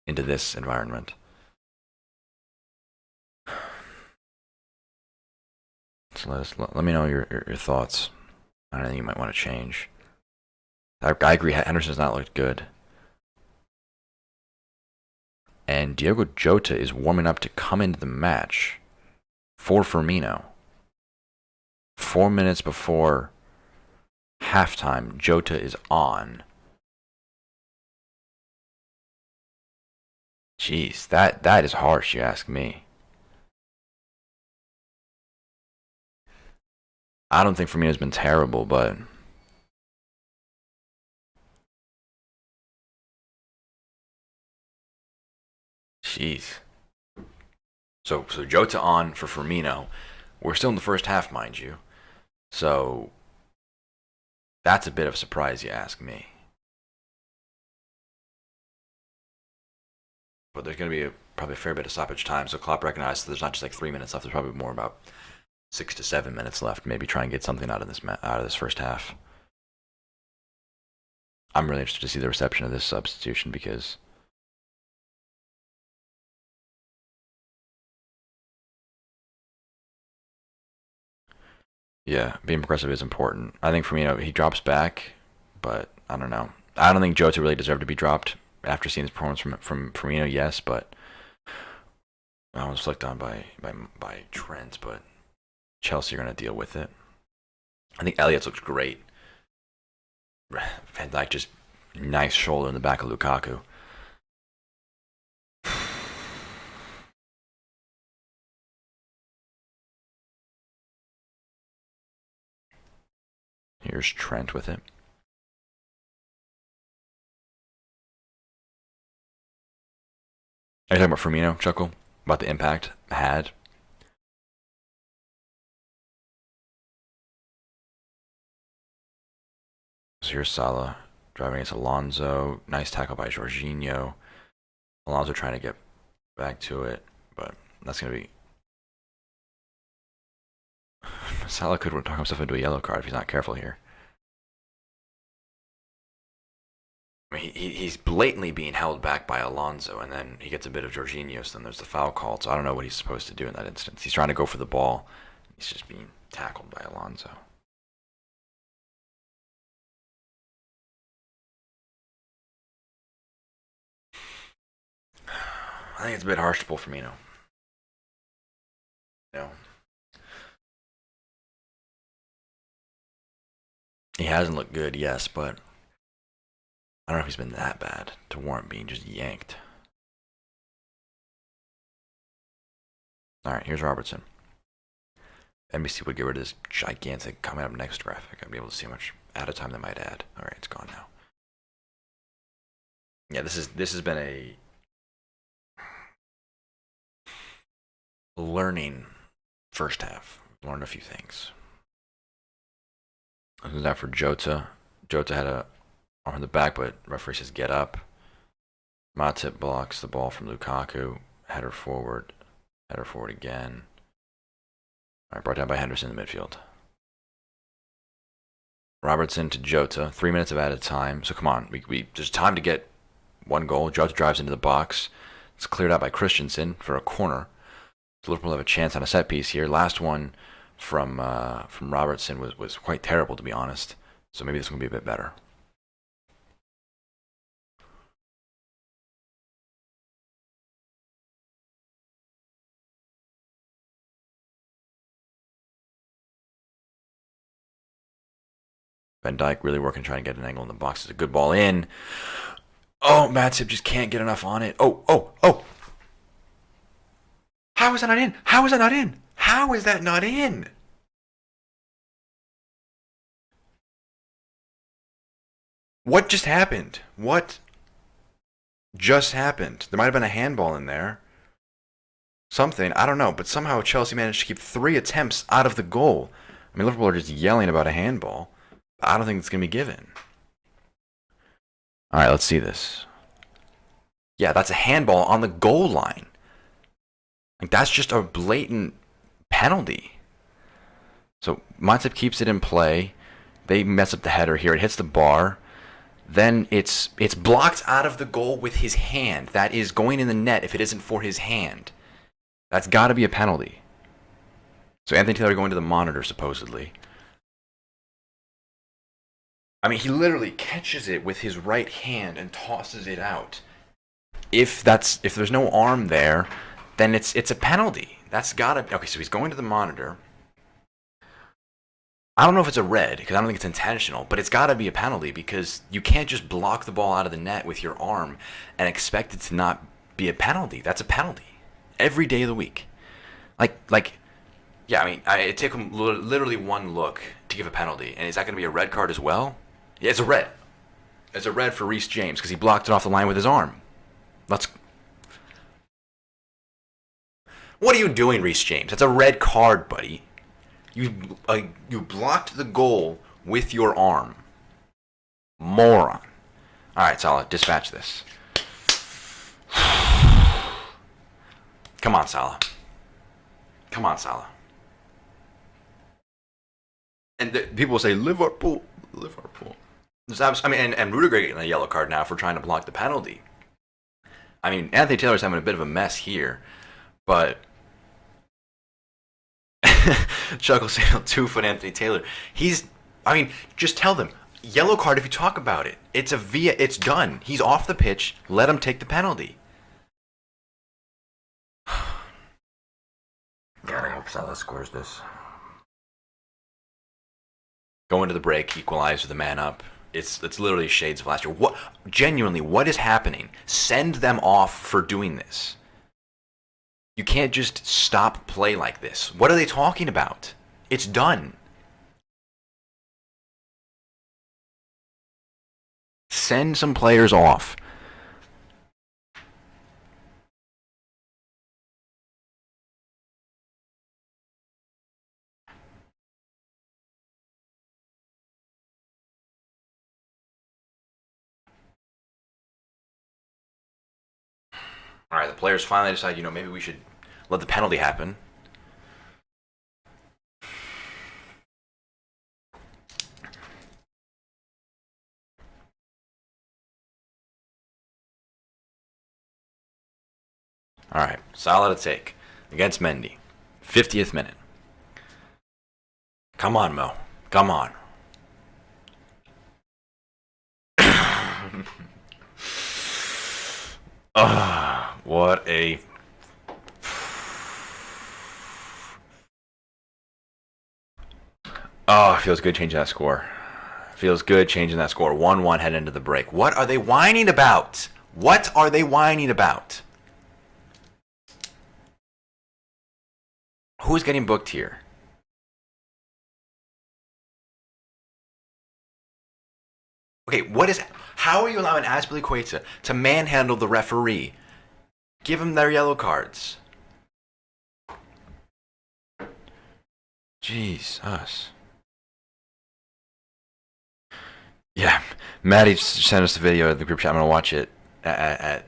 into this environment. So let me know your thoughts on anything you might want to change. I agree. Henderson's not looked good. And Diogo Jota is warming up to come into the match for Firmino. 4 minutes before halftime, Jota is on. Jeez, that is harsh, you ask me. I don't think Firmino's been terrible, but jeez. So Jota on for Firmino. We're still in the first half, mind you. So that's a bit of a surprise, you ask me. But there's going to be probably a fair bit of stoppage time. So Klopp recognized that there's not just like 3 minutes left. There's probably more, about 6 to 7 minutes left. Maybe try and get something out of this first half. I'm really interested to see the reception of this substitution because yeah, being progressive is important. I think Firmino, he drops back, but I don't know. I don't think Jota really deserved to be dropped after seeing his performance from Firmino. Yes, but I was flicked on by Trent, but Chelsea are going to deal with it. I think Elliott's looks great. Van Dijk just nice shoulder in the back of Lukaku. Here's Trent with it. Are you talking about Firmino, Chuckle? About the impact had? So here's Salah driving against Alonso. Nice tackle by Jorginho. Alonso trying to get back to it, but that's going to be... Salah could talk himself into a yellow card if he's not careful here. I mean, he's blatantly being held back by Alonso, and then he gets a bit of Jorginho, so then there's the foul call. So I don't know what he's supposed to do in that instance. He's trying to go for the ball. He's just being tackled by Alonso. I think it's a bit harsh to pull Firmino. You know, he hasn't looked good, yes, but I don't know if he's been that bad to warrant being just yanked. All right, here's Robertson. NBC would get rid of this gigantic coming up next graphic. I'd be able to see how much at a time they might add. All right, it's gone now. Yeah, this has been a learning first half. Learned a few things. This is that for Jota. Jota had a arm in the back, but referee says get up. Matip blocks the ball from Lukaku. Header forward again. All right, brought down by Henderson in the midfield. Robertson to Jota. 3 minutes of added time. So come on, there's time to get one goal. Jota drives into the box. It's cleared out by Christensen for a corner. So Liverpool have a chance on a set piece here. Last one from Robertson was quite terrible, to be honest. So maybe this one will be a bit better. Van Dijk really working, trying to get an angle in the box. It's a good ball in. Oh, Matip just can't get enough on it. Oh, oh, oh. How is that not in? How is that not in? How is that not in? What just happened? What just happened? There might have been a handball in there. Something, I don't know, but somehow Chelsea managed to keep 3 attempts out of the goal. I mean, Liverpool are just yelling about a handball. I don't think it's going to be given. All right, let's see this. Yeah, that's a handball on the goal line. Like, that's just a blatant penalty. So Matip keeps it in play. They mess up the header here. It hits the bar. Then it's blocked out of the goal with his hand. That is going in the net if it isn't for his hand. That's got to be a penalty. So Anthony Taylor going to the monitor, supposedly. I mean, he literally catches it with his right hand and tosses it out. If there's no arm there, then it's a penalty. That's gotta be. Okay, so he's going to the monitor. I don't know if it's a red, because I don't think it's intentional, but it's got to be a penalty because you can't just block the ball out of the net with your arm and expect it to not be a penalty. That's a penalty. Every day of the week. Yeah, I mean, it took him literally one look to give a penalty. And is that going to be a red card as well? Yeah, it's a red. It's a red for Reece James because he blocked it off the line with his arm. What are you doing, Reece James? That's a red card, buddy. You blocked the goal with your arm. Moron. All right, Salah, dispatch this. Come on, Salah. Come on, Salah. And people will say, Liverpool. I mean, and Rudiger getting a yellow card now for trying to block the penalty. I mean, Anthony Taylor's having a bit of a mess here, but Chuckle saying 2-foot Anthony Taylor. Just tell them, yellow card if you talk about it. It's done. He's off the pitch. Let him take the penalty. God, I hope Salah scores this. Going to the break, equalize with the man up. It's literally shades of last year. What is happening? Send them off for doing this. You can't just stop play like this. What are they talking about? It's done. Send some players off. All right, the players finally decide, maybe we should let the penalty happen. All right, Salah to take against Mendy. 50th minute. Come on, Mo. Come on. What a... Oh, it feels good changing that score. Feels good changing that score. 1-1 head into the break. What are they whining about? What are they whining about? Who's getting booked here? Okay, how are you allowing Azpilicueta to manhandle the referee? Give him their yellow cards. Jesus. Yeah, Matty sent us the video of the group chat. I'm going to watch it at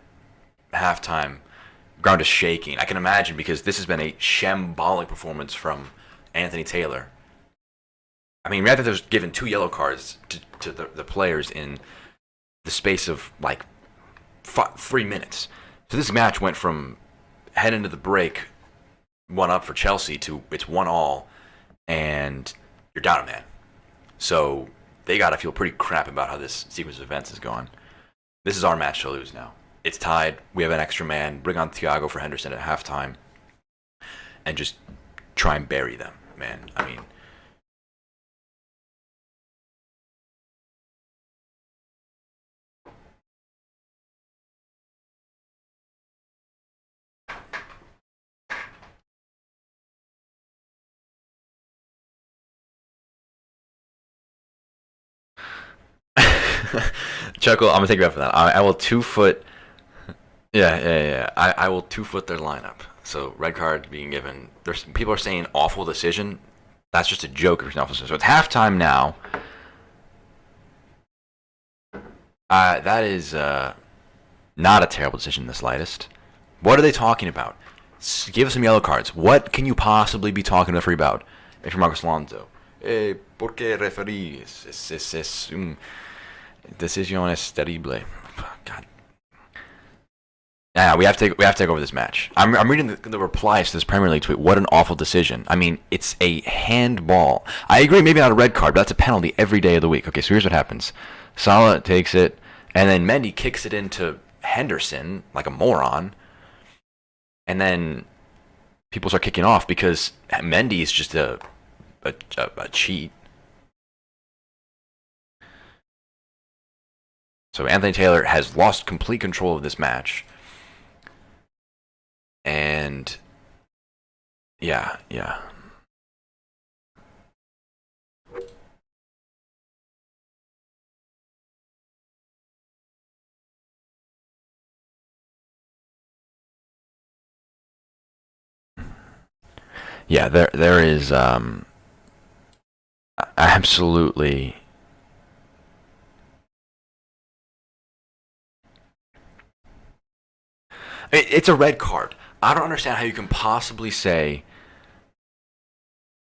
halftime. Ground is shaking. I can imagine because this has been a shambolic performance from Anthony Taylor. I mean, rather than given 2 yellow cards to the players in the space of 3 minutes. So this match went from head into the break, 1-up for Chelsea to it's 1-all, and you're down a man. So they got to feel pretty crap about how this sequence of events is going. This is our match to lose now. It's tied. We have an extra man. Bring on Thiago for Henderson at halftime. And just try and bury them, man. I mean... Chuckle, I'm gonna take you up for that. I will 2 foot. Yeah. I will 2 foot their lineup. So red card being given. There's people are saying awful decision. That's just a joke if it's an awful decision. So it's halftime now. That is not a terrible decision in the slightest. What are they talking about? Give us some yellow cards. What can you possibly be talking to the referee about if you're Marcos Alonso? ¿Por qué referee? Es un decisiones terrible. God. Yeah, we have to take over this match. I'm reading the replies to this Premier League tweet. What an awful decision. I mean, it's a handball. I agree, maybe not a red card, but that's a penalty every day of the week. Okay, so here's what happens. Salah takes it, and then Mendy kicks it into Henderson like a moron. And then people start kicking off because Mendy is just a cheat. So Anthony Taylor has lost complete control of this match. And yeah. Yeah, there is absolutely it's a red card. I don't understand how you can possibly say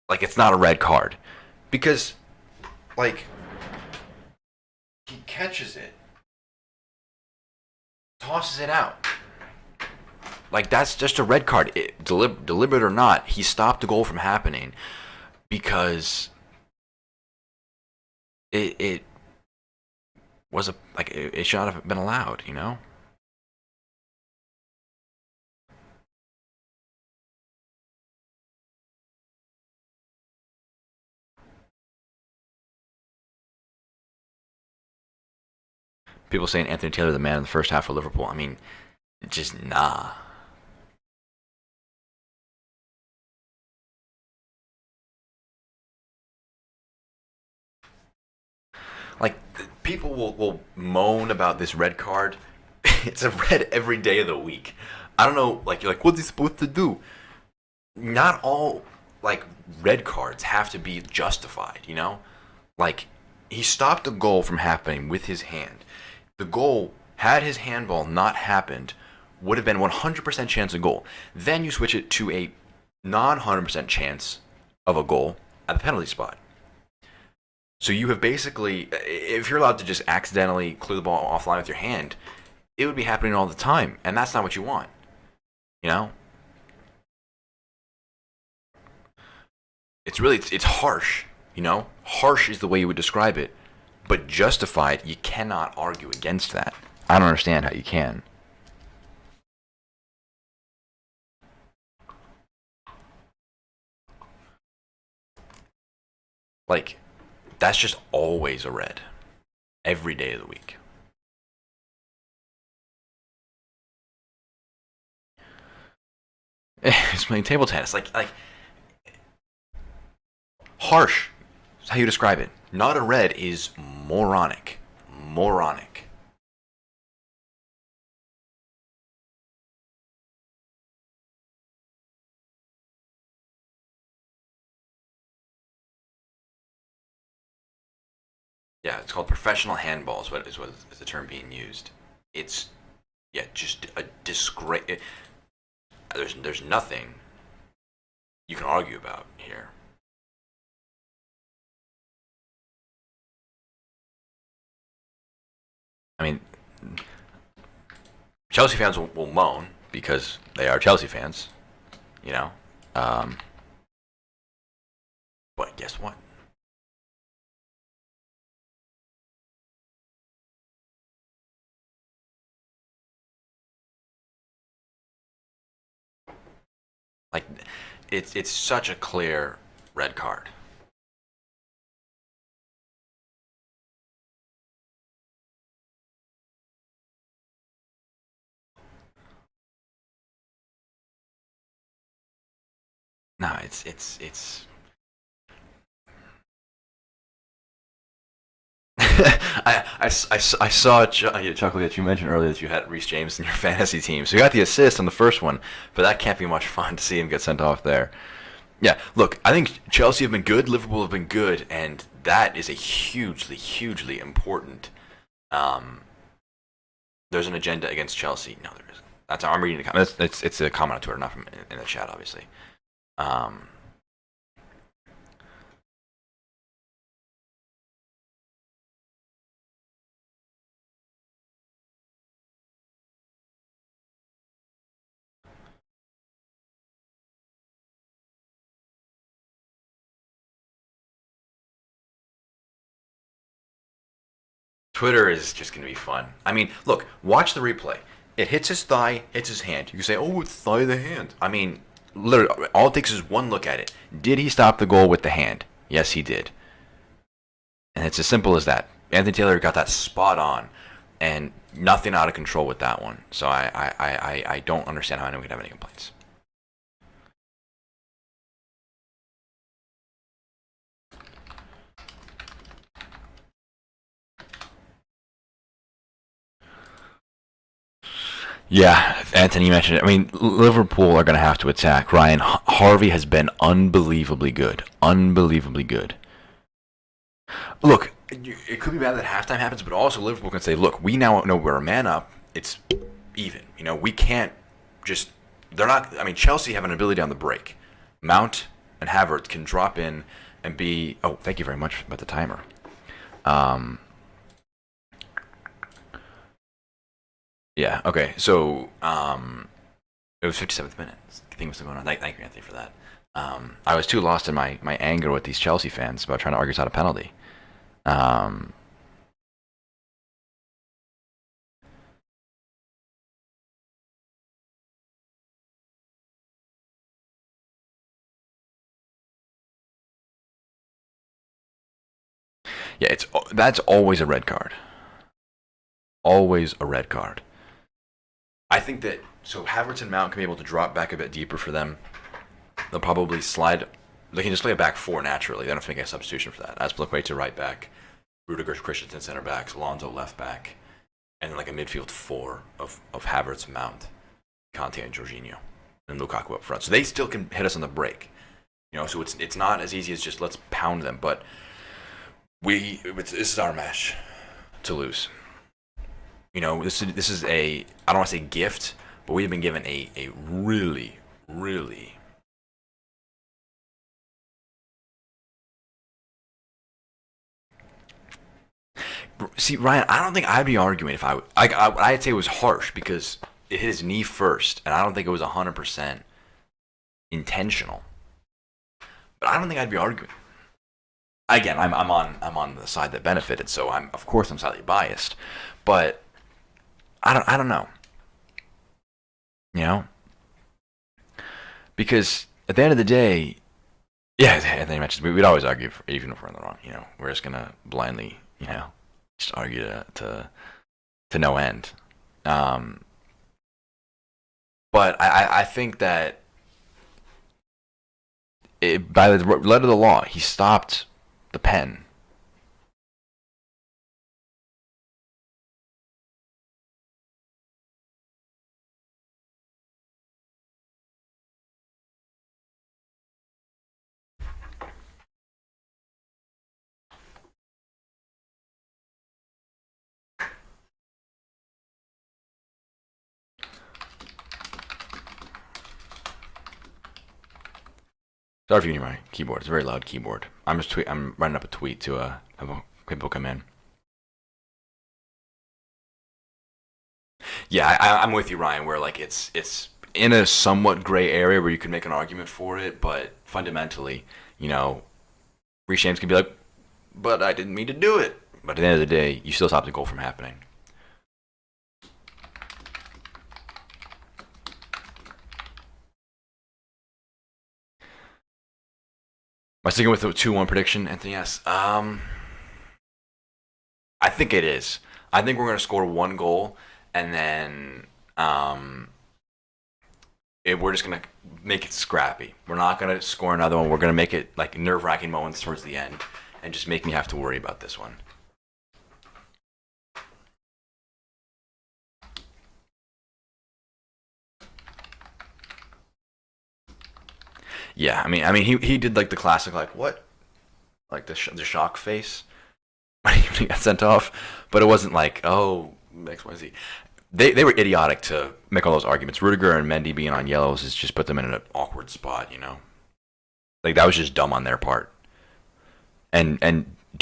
like it's not a red card because like he catches it, tosses it out. Like that's just a red card, deliberate or not. He stopped the goal from happening because it was it should not have been allowed, you know. People saying Anthony Taylor the man in the first half for Liverpool. I mean, just nah. Like people will moan about this red card. It's a red every day of the week. I don't know. Like you're like, what's he supposed to do? Not all like red cards have to be justified. You know, like he stopped the goal from happening with his hand. The goal, had his handball not happened, would have been 100% chance of goal. Then you switch it to a non 100% chance of a goal at the penalty spot. So you have basically, if you're allowed to just accidentally clear the ball offline with your hand, it would be happening all the time, and that's not what you want. You know, it's harsh. You know, harsh is the way you would describe it, but justified, you cannot argue against that. I don't understand how you can. Like, that's just always a red, every day of the week. It's playing table tennis. Like harsh is how you describe it. Not a red is moronic. Moronic. Yeah, it's called professional handball. Is what is the term being used. It's yeah, just a disgrace. There's nothing you can argue about here. I mean, Chelsea fans will moan because they are Chelsea fans, you know. Um, but guess what? Like, it's such a clear red card. No, it's. I saw Chuckle that you mentioned earlier that you had Reece James in your fantasy team. So you got the assist on the first one, but that can't be much fun to see him get sent off there. Yeah, look, I think Chelsea have been good, Liverpool have been good, and that is a hugely important. There's an agenda against Chelsea. No, there isn't. I'm reading the comment. It's a comment on Twitter, not from in the chat, obviously. Twitter is just going to be fun. I mean, look, watch the replay. It hits his thigh, hits his hand. You can say, oh, it's thigh of the hand. I mean, literally, all it takes is one look at it. Did he stop the goal with the hand? Yes, he did. And it's as simple as that. Anthony Taylor got that spot on, and nothing out of control with that one. So I don't understand how anyone could have any complaints. Yeah, Anthony, you mentioned it. I mean, Liverpool are going to have to attack. Ryan Harvey has been unbelievably good. Unbelievably good. Look, it could be bad that halftime happens, but also Liverpool can say, look, we now know we're a man up. It's even. You know, we can't just... They're not... I mean, Chelsea have an ability on the break. Mount and Havertz can drop in and be... Oh, thank you very much about the timer. Yeah, okay. So, it was 57th minute. Things were still going on. Thank you, Anthony, for that. I was too lost in my anger with these Chelsea fans about trying to argue us out a penalty. Yeah, that's always a red card. Always a red card. I think that so Havertz and Mount can be able to drop back a bit deeper for them. They'll probably slide. They can just play a back four naturally. They don't have to make a substitution for that. Azpilicueta right back, Rudiger Christensen center backs, Alonso left back, and then like a midfield four of Havertz, Mount, Conte, and Jorginho, and Lukaku up front. So they still can hit us on the break. You know, so it's not as easy as just let's pound them, but this is our match to lose. You know, this is I don't want to say gift, but we've been given a really see, Ryan, I don't think I'd be arguing if I'd say it was harsh because it hit his knee first, and I don't think it was 100% intentional. But I don't think I'd be arguing. Again, I'm on the side that benefited, so of course I'm slightly biased, but I don't know. You know? Because at the end of the day, yeah, I think we'd always argue even if we're in the wrong. You know, we're just gonna blindly, you know, just argue to no end. But I think that by the letter of the law, he stopped the pen. Sorry for you my keyboard. It's a very loud keyboard. I'm running up a tweet to have people come in. Yeah, I'm with you, Ryan. Where like it's in a somewhat gray area where you can make an argument for it, but fundamentally, you know, Reece James can be like, "But I didn't mean to do it." But at the end of the day, you still stop the goal from happening. Am I sticking with the 2-1 prediction, Anthony? Yes. I think it is. I think we're going to score one goal, and then we're just going to make it scrappy. We're not going to score another one. We're going to make it like nerve-wracking moments towards the end, and just make me have to worry about this one. Yeah, he did like the classic like what, like the shock face when he got sent off, but it wasn't like oh XYZ. They were idiotic to make all those arguments. Rudiger and Mendy being on yellows has just put them in an awkward spot, you know. Like that was just dumb on their part. And do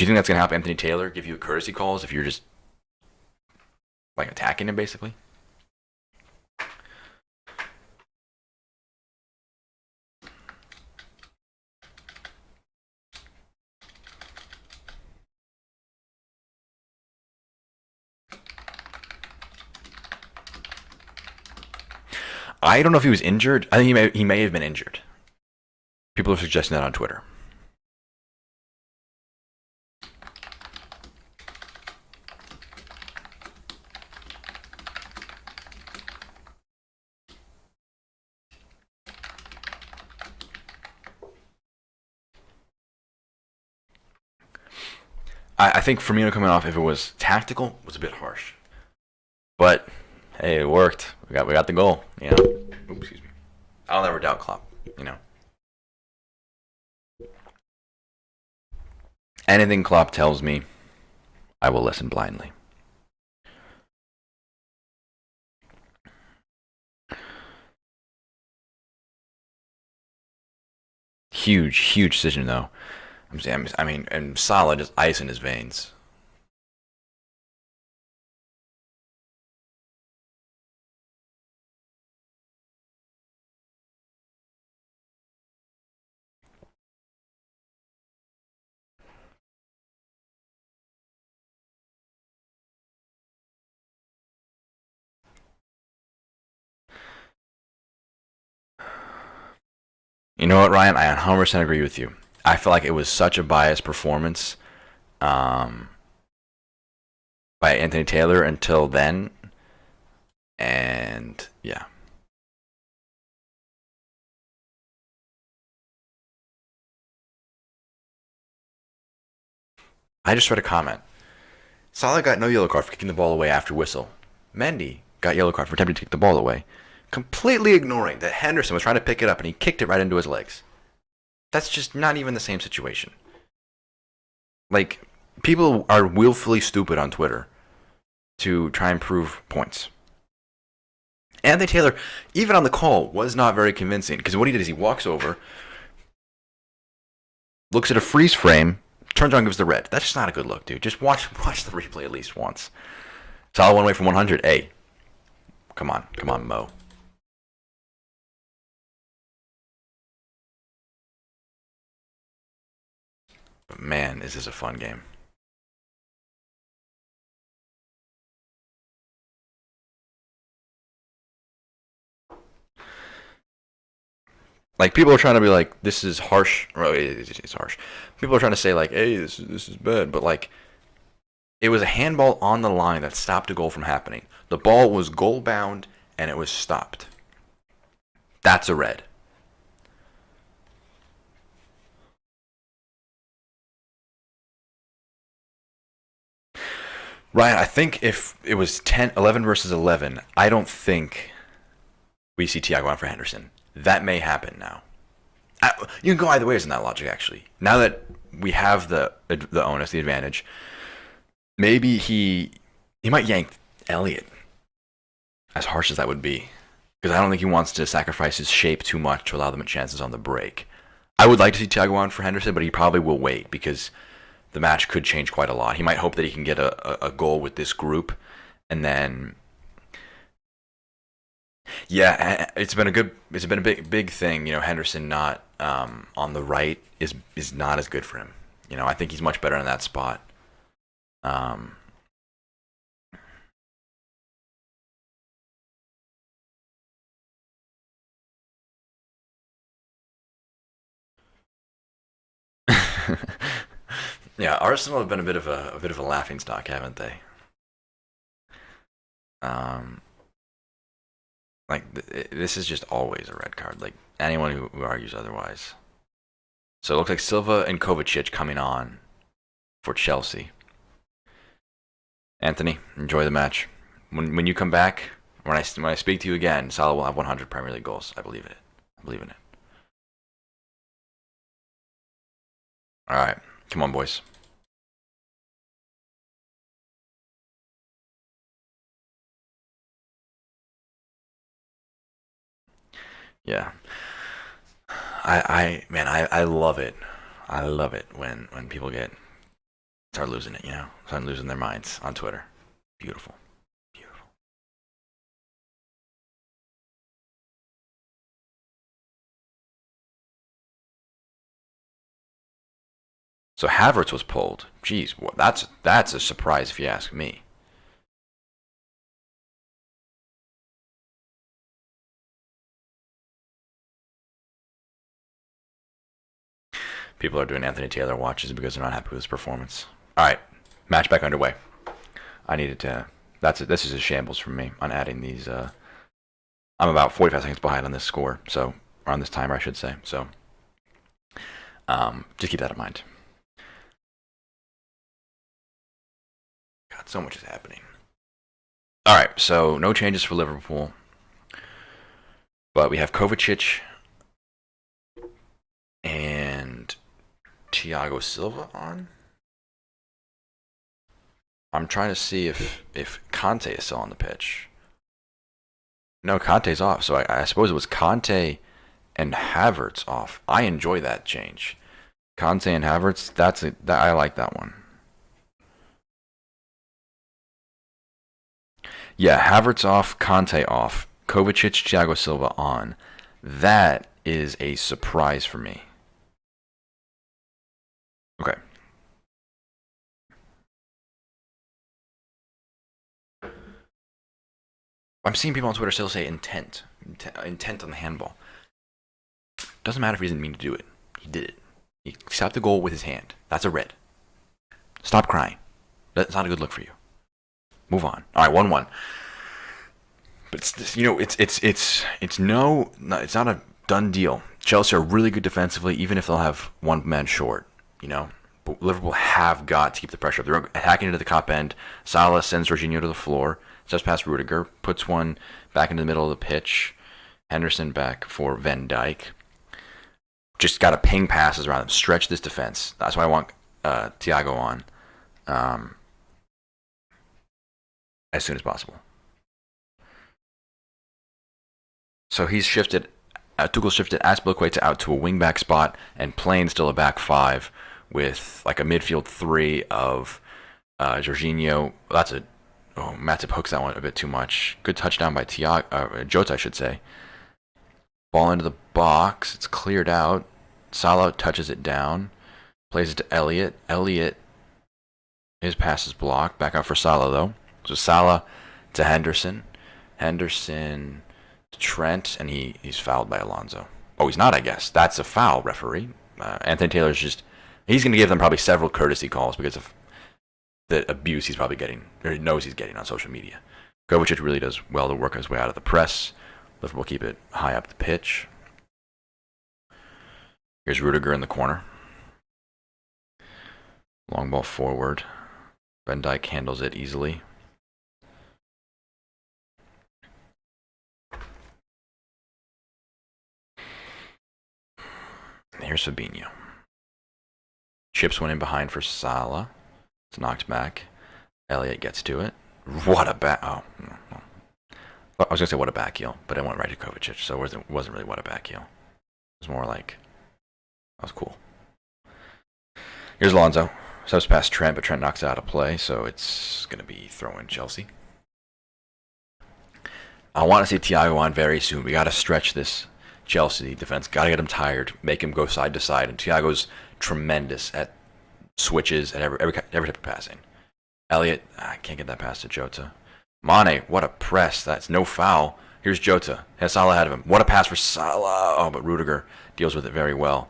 you think that's gonna help Anthony Taylor give you courtesy calls if you're just like attacking him basically? I don't know if he was injured. I think he may have been injured. People are suggesting that on Twitter. I think Firmino coming off, if it was tactical, was a bit harsh. But hey, it worked. We got the goal. You know. Oops, excuse me. I'll never doubt Klopp. You know. Anything Klopp tells me, I will listen blindly. Huge decision though. And Salah just ice in his veins. You know what, Ryan? I 100% agree with you. I feel like it was such a biased performance um, by Anthony Taylor until then. And yeah. I just read a comment. Salah got no yellow card for kicking the ball away after whistle. Mendy got yellow card for attempting to kick the ball away, completely ignoring that Henderson was trying to pick it up and he kicked it right into his legs. That's just not even the same situation. Like, people are willfully stupid on Twitter to try and prove points. Anthony Taylor, even on the call, was not very convincing because what he did is he walks over, looks at a freeze frame, turns on and gives the red. That's just not a good look, dude. Just watch the replay at least once. Salah one away from 100. Hey, come on, Mo. But man, is this a fun game. Like, people are trying to be like, this is harsh. Well, it's harsh. People are trying to say like, hey, this is bad. But like, it was a handball on the line that stopped a goal from happening. The ball was goal bound and it was stopped. That's a red. Ryan, I think if it was 11 versus 11, I don't think we see Thiago on for Henderson. That may happen now. You can go either ways in that logic, actually. Now that we have the onus, the advantage, maybe he might yank Elliott, as harsh as that would be, because I don't think he wants to sacrifice his shape too much to allow them chances on the break. I would like to see Thiago on for Henderson, but he probably will wait because the match could change quite a lot. He might hope that he can get a goal with this group, and then yeah, it's been a big thing. You know, Henderson not on the right is not as good for him. You know, I think he's much better in that spot. Um, yeah, Arsenal have been a bit of a laughing stock, haven't they? Um, like this is just always a red card. Like anyone who argues otherwise. So it looks like Silva and Kovacic coming on for Chelsea. Anthony, enjoy the match. When you come back, when I speak to you again, Salah will have 100 Premier League goals. I believe in it. All right, come on, boys. Yeah, man, I love it. I love it when people start losing it. Start losing their minds on Twitter. Beautiful, beautiful. So Havertz was pulled. Jeez, that's a surprise if you ask me. People are doing Anthony Taylor watches because they're not happy with his performance. All right, match back underway. I needed to. This is a shambles for me on adding these. I'm about 45 seconds behind on this score, or on this timer, I should say. So, just keep that in mind. God, so much is happening. All right, so no changes for Liverpool, but we have Kovacic and Thiago Silva on. I'm trying to see if Conte is still on the pitch. No, Conte's off, so I suppose it was Conte and Havertz off. I enjoy that change. Conte and Havertz, I like that one. Yeah, Havertz off, Conte off, Kovacic, Thiago Silva on. That is a surprise for me. Okay. I'm seeing people on Twitter still say intent on the handball. Doesn't matter if he didn't mean to do it. He did it. He stopped the goal with his hand. That's a red. Stop crying. That's not a good look for you. Move on. All right, 1-1. But it's not a done deal. Chelsea are really good defensively, even if they'll have one man short. But Liverpool have got to keep the pressure up. They're attacking into the top end. Salah sends Jorginho to the floor. Steps past Rudiger, puts one back into the middle of the pitch. Henderson back for Van Dijk. Just got to ping passes around them. Stretch this defense. That's why I want Thiago on as soon as possible. So he's shifted. Tuchel shifted Azpilicueta out to a wing-back spot and playing still a back five with like a midfield three of Jorginho. Matip hooks that one a bit too much. Good touchdown by Jota, I should say. Ball into the box. It's cleared out. Salah touches it down. Plays it to Elliott. His pass is blocked. Back out for Salah, though. So Salah to Henderson. Henderson to Trent. And he's fouled by Alonso. Oh, he's not, I guess. That's a foul, referee. Anthony Taylor's he's going to give them probably several courtesy calls because of the abuse he's probably getting, or he knows he's getting on social media. Kovacic really does well to work his way out of the press. Liverpool keep it high up the pitch. Here's Rudiger in the corner. Long ball forward. Van Dijk handles it easily. Here's Fabinho. Chips one in behind for Salah. It's knocked back. Elliott gets to it. What a back... Oh. I was going to say what a back heel, but it went right to Kovacic, so it wasn't really what a back heel. It was more like... That was cool. Here's Alonso. Subs past Trent, but Trent knocks it out of play, so it's going to be throw-in Chelsea. I want to see Thiago on very soon. We got to stretch this Chelsea defense. Got to get him tired. Make him go side to side. And Thiago's tremendous at switches and every type of passing. Elliott, I can't get that pass to Jota. Mane, what a press. That's no foul. Here's Jota. Has Salah ahead of him. What a pass for Salah. Oh, but Rudiger deals with it very well.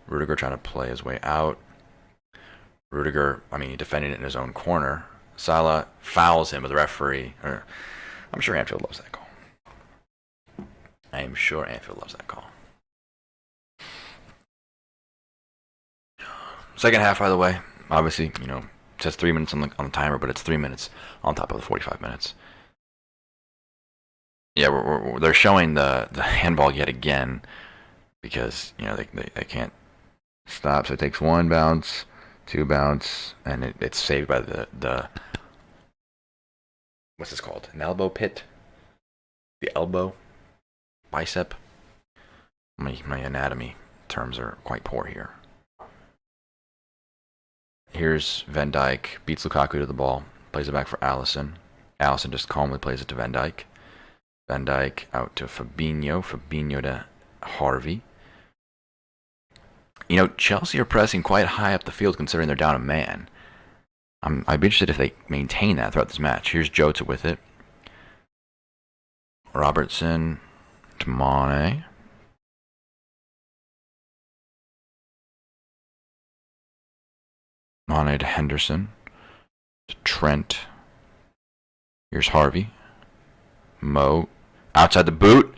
Rudiger trying to play his way out. Rudiger, defending it in his own corner. Salah fouls him with the referee. I'm sure Anfield loves that call. Second half, by the way, obviously, it says 3 minutes on the timer, but it's 3 minutes on top of the 45 minutes. Yeah, they're showing the handball yet again because they can't Stop. So it takes 1 bounce, 2 bounce, and it's saved by the what's this called? An elbow pit? The elbow? Bicep? My anatomy terms are quite poor here. Here's Van Dijk, beats Lukaku to the ball, plays it back for Alisson. Alisson just calmly plays it to Van Dijk. Van Dijk out to Fabinho. Fabinho to Harvey. You know, Chelsea are pressing quite high up the field considering they're down a man. I'd be interested if they maintain that throughout this match. Here's Jota with it. Robertson to Mane. Mane to Henderson. To Trent. Here's Harvey. Mo. Outside the boot.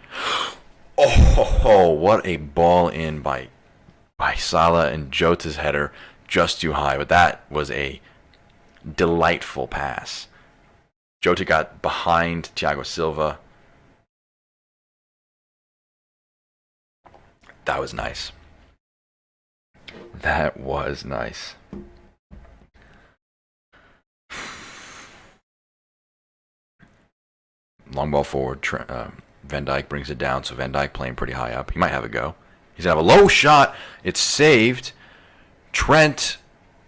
Oh, what a ball in by Salah, and Jota's header just too high. But that was a delightful pass. Jota got behind Thiago Silva. That was nice. That was nice. Long ball forward. Van Dijk brings it down, so Van Dijk playing pretty high up. He might have a go. He's going to have a low shot. It's saved. Trent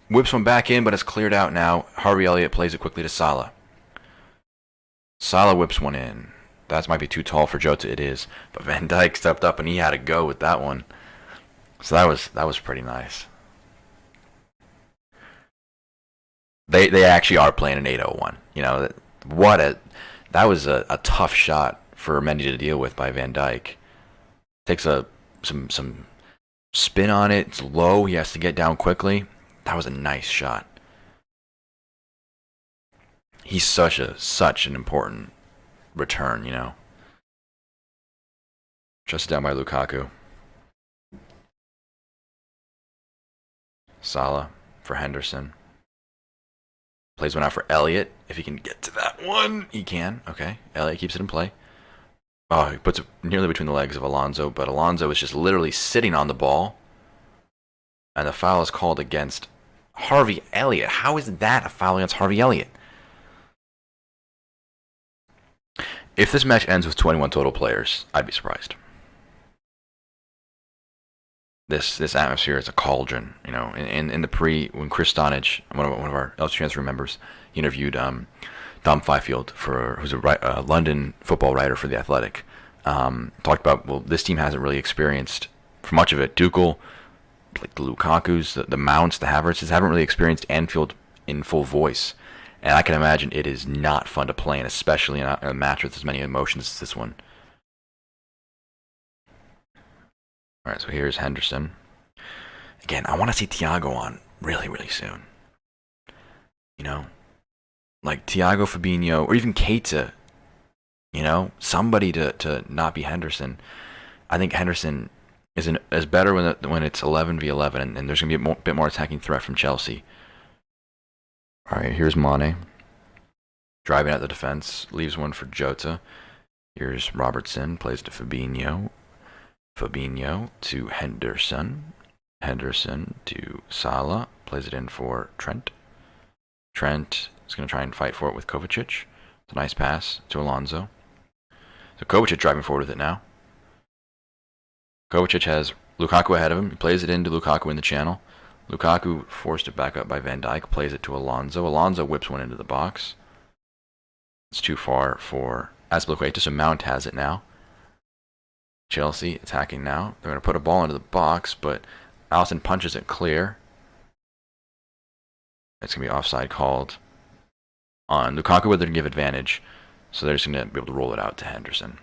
whips one back in, but it's cleared out now. Harvey Elliott plays it quickly to Salah. Salah whips one in. That might be too tall for Jota. It is. But Van Dijk stepped up, and he had to go with that one. So that was pretty nice. They actually are playing an 8-0-1. You know, that was a tough shot for Mendy to deal with by Van Dijk. Takes some spin on it. It's low. He has to get down quickly. That was a nice shot. He's such an important return, you know. Just down by Lukaku. Salah for Henderson. Plays one out for Elliott. If he can get to that one, he can. Okay, Elliott keeps it in play. Oh, he puts it nearly between the legs of Alonso, but Alonso is just literally sitting on the ball. And the foul is called against Harvey Elliott. How is that a foul against Harvey Elliott? If this match ends with 21 total players, I'd be surprised. This atmosphere is a cauldron, you know. In the when Chris Stonage, one of our LFC transfer members, he interviewed Dom Fifield, who's a London football writer for The Athletic, talked about, well, this team hasn't really experienced, for much of it, Tuchel, like the Lukakus, the Mounts, the Havertzes, haven't really experienced Anfield in full voice. And I can imagine it is not fun to play in, especially in a match with as many emotions as this one. All right, so here's Henderson. Again, I want to see Thiago on really, really soon. You know? Like Thiago, Fabinho, or even Keita. You know? Somebody to not be Henderson. I think Henderson is better when it's 11v11, and there's going to be a bit more attacking threat from Chelsea. All right, here's Mane. Driving at the defense. Leaves one for Jota. Here's Robertson. Plays to Fabinho. Fabinho to Henderson. Henderson to Salah. Plays it in for Trent. Trent is going to try and fight for it with Kovacic. It's a nice pass to Alonso. So Kovacic driving forward with it now. Kovacic has Lukaku ahead of him. He plays it into Lukaku in the channel. Lukaku forced it back up by Van Dijk. Plays it to Alonso. Alonso whips one into the box. It's too far for Azpilicueta, so Mount has it now. Chelsea attacking now. They're going to put a ball into the box, but Alisson punches it clear. It's going to be offside called on Lukaku, whether to give advantage. So they're just going to be able to roll it out to Henderson.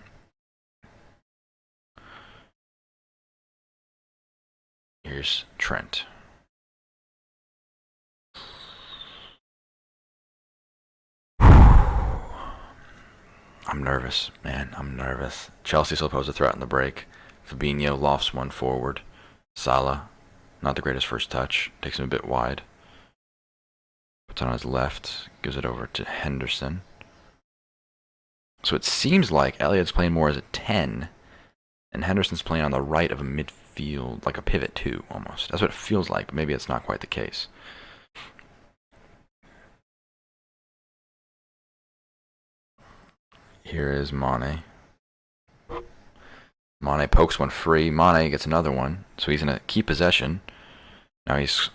Here's Trent. I'm nervous, man. I'm nervous. Chelsea still pose a threat in the break. Fabinho lofts one forward. Salah, not the greatest first touch. Takes him a bit wide. Puts it on his left. Gives it over to Henderson. So it seems like Elliott's playing more as a 10. And Henderson's playing on the right of a midfield, like a pivot too, almost. That's what it feels like, but maybe it's not quite the case. Here is Mane. Mane pokes one free. Mane gets another one, so he's going to keep possession. Now he's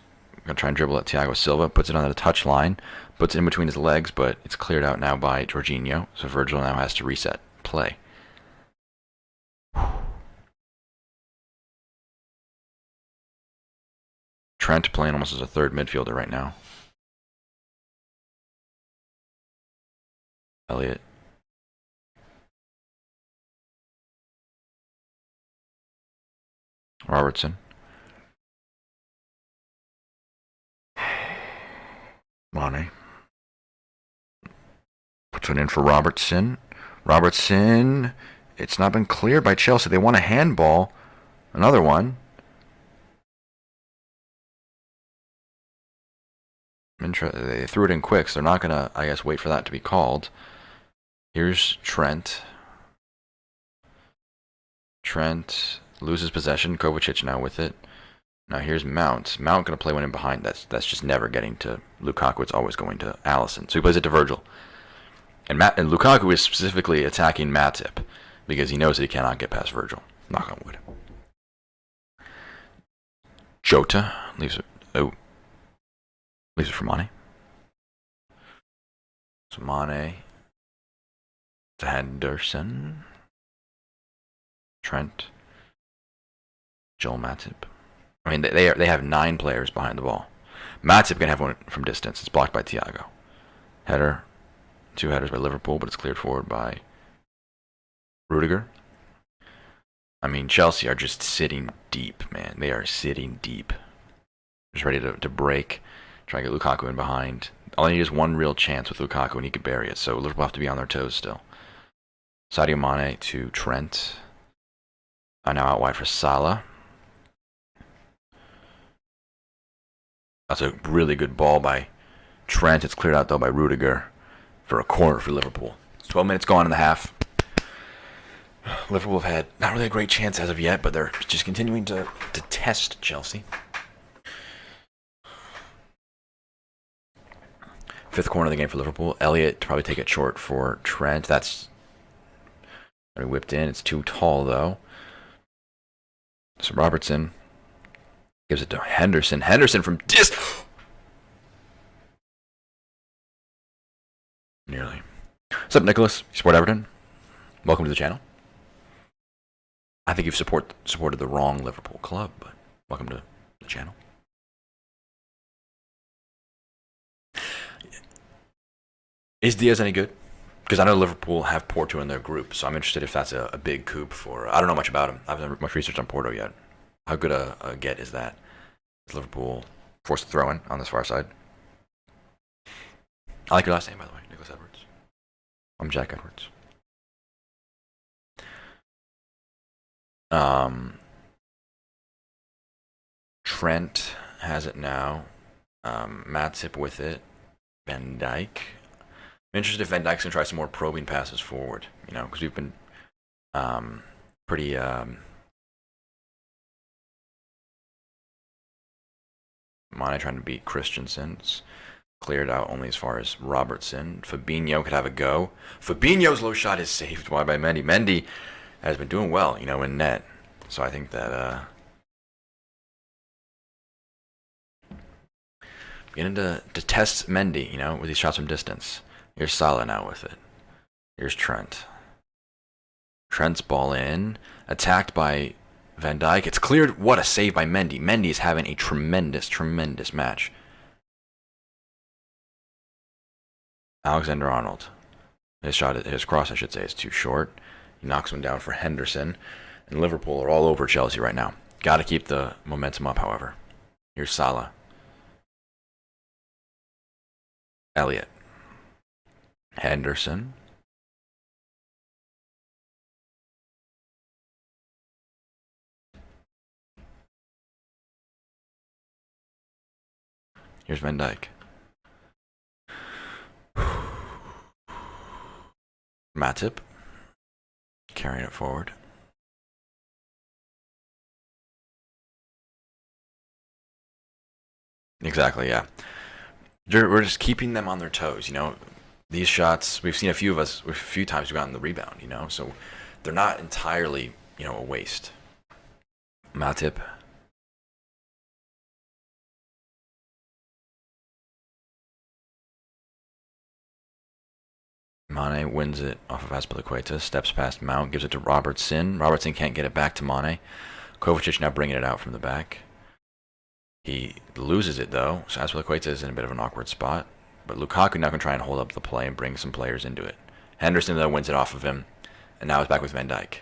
going to try and dribble at Thiago Silva, puts it on the touch line, puts it in between his legs, but it's cleared out now by Jorginho, so Virgil now has to reset play. Trent playing almost as a third midfielder right now. Elliott. Robertson. Mane. Puts it in for Robertson. Robertson. It's not been cleared by Chelsea. They want a handball. Another one. They threw it in quick, so they're not going to, I guess, wait for that to be called. Here's Trent. Trent loses possession. Kovacic now with it. Now here's Mount. Mount going to play one in behind. That's just never getting to Lukaku. It's always going to Alisson. So he plays it to Virgil. And Lukaku is specifically attacking Matip because he knows that he cannot get past Virgil. Knock on wood. Jota leaves it. Oh. Leaves it for Mane. So Mane to Henderson. Trent. Joel Matip. I mean, they have 9 players behind the ball. Matip can have one from distance. It's blocked by Thiago. Header. 2 headers by Liverpool, but it's cleared forward by Rudiger. I mean, Chelsea are just sitting deep, man. They are sitting deep. Just ready to break. Try to get Lukaku in behind. All they need is one real chance with Lukaku, and he could bury it. So Liverpool have to be on their toes still. Sadio Mane to Trent. Now out wide for Salah. That's a really good ball by Trent. It's cleared out, though, by Rudiger for a corner for Liverpool. 12 minutes gone in the half. Liverpool have had not really a great chance as of yet, but they're just continuing to test Chelsea. 5th corner of the game for Liverpool. Elliott to probably take it short for Trent. That's whipped in. It's too tall, though. So Robertson gives it to Henderson. Henderson from Nearly. What's up, Nicholas? You support Everton? Welcome to the channel. I think you've supported the wrong Liverpool club, but welcome to the channel. Is Diaz any good? Because I know Liverpool have Porto in their group, so I'm interested if that's a big coup for... I don't know much about him. I haven't done much research on Porto yet. How good a get is that? Is Liverpool forced to throw in on this far side? I like your last name, by the way, Nicholas Edwards. I'm Jack Edwards. Trent has it now. Matip with it. Van Dijk. I'm interested if Van Dijk's going to try some more probing passes forward, you know, because we've been pretty... Mane trying to beat Christensen. It's cleared out only as far as Robertson. Fabinho could have a go. Fabinho's low shot is saved by Mendy. Mendy has been doing well, you know, in net. So I think that... beginning to test Mendy, you know, with these shots from distance. Here's Salah now with it. Here's Trent. Trent's ball in. Attacked by Van Dijk. It's cleared. What a save by Mendy. Mendy is having a tremendous, tremendous match. Alexander-Arnold. His cross, I should say, is too short. He knocks one down for Henderson. And Liverpool are all over Chelsea right now. Got to keep the momentum up, however. Here's Salah. Elliott. Henderson. Here's Van Dijk. Matip. Carrying it forward. Exactly, yeah. We're just keeping them on their toes, you know. These shots, we've seen a few times we've gotten the rebound, you know, so they're not entirely, a waste. Matip. Mane wins it off of Azpilicueta, steps past Mount, gives it to Robertson. Robertson can't get it back to Mane. Kovacic now bringing it out from the back. He loses it though, so Azpilicueta is in a bit of an awkward spot. But Lukaku now can try and hold up the play and bring some players into it. Henderson though wins it off of him, and now he's back with Van Dijk.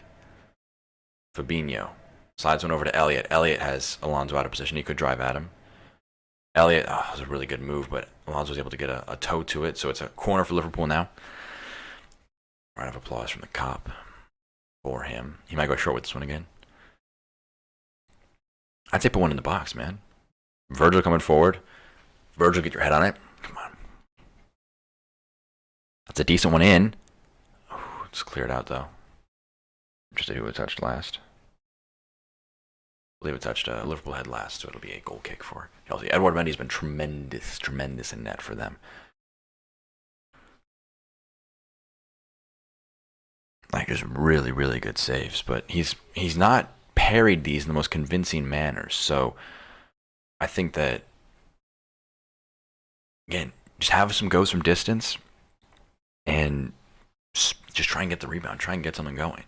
Fabinho slides one over to Elliott. Elliott has Alonso out of position. He could drive at him. Elliott, that was a really good move, but Alonso was able to get a toe to it, so it's a corner for Liverpool now. Round of applause from the cop for him. He might go short with this one again. I'd say put one in the box, man. Virgil coming forward. Virgil, get your head on it. Come on. That's a decent one in. Ooh, it's cleared out, though. Interested who it touched last. I believe it touched Liverpool head last, so it'll be a goal kick for Chelsea. Edouard Mendy's been tremendous in net for them. Like, just really good saves, but he's not parried these in the most convincing manners. So I think that, again, just have some goes from distance and just try and get the rebound, try and get something going.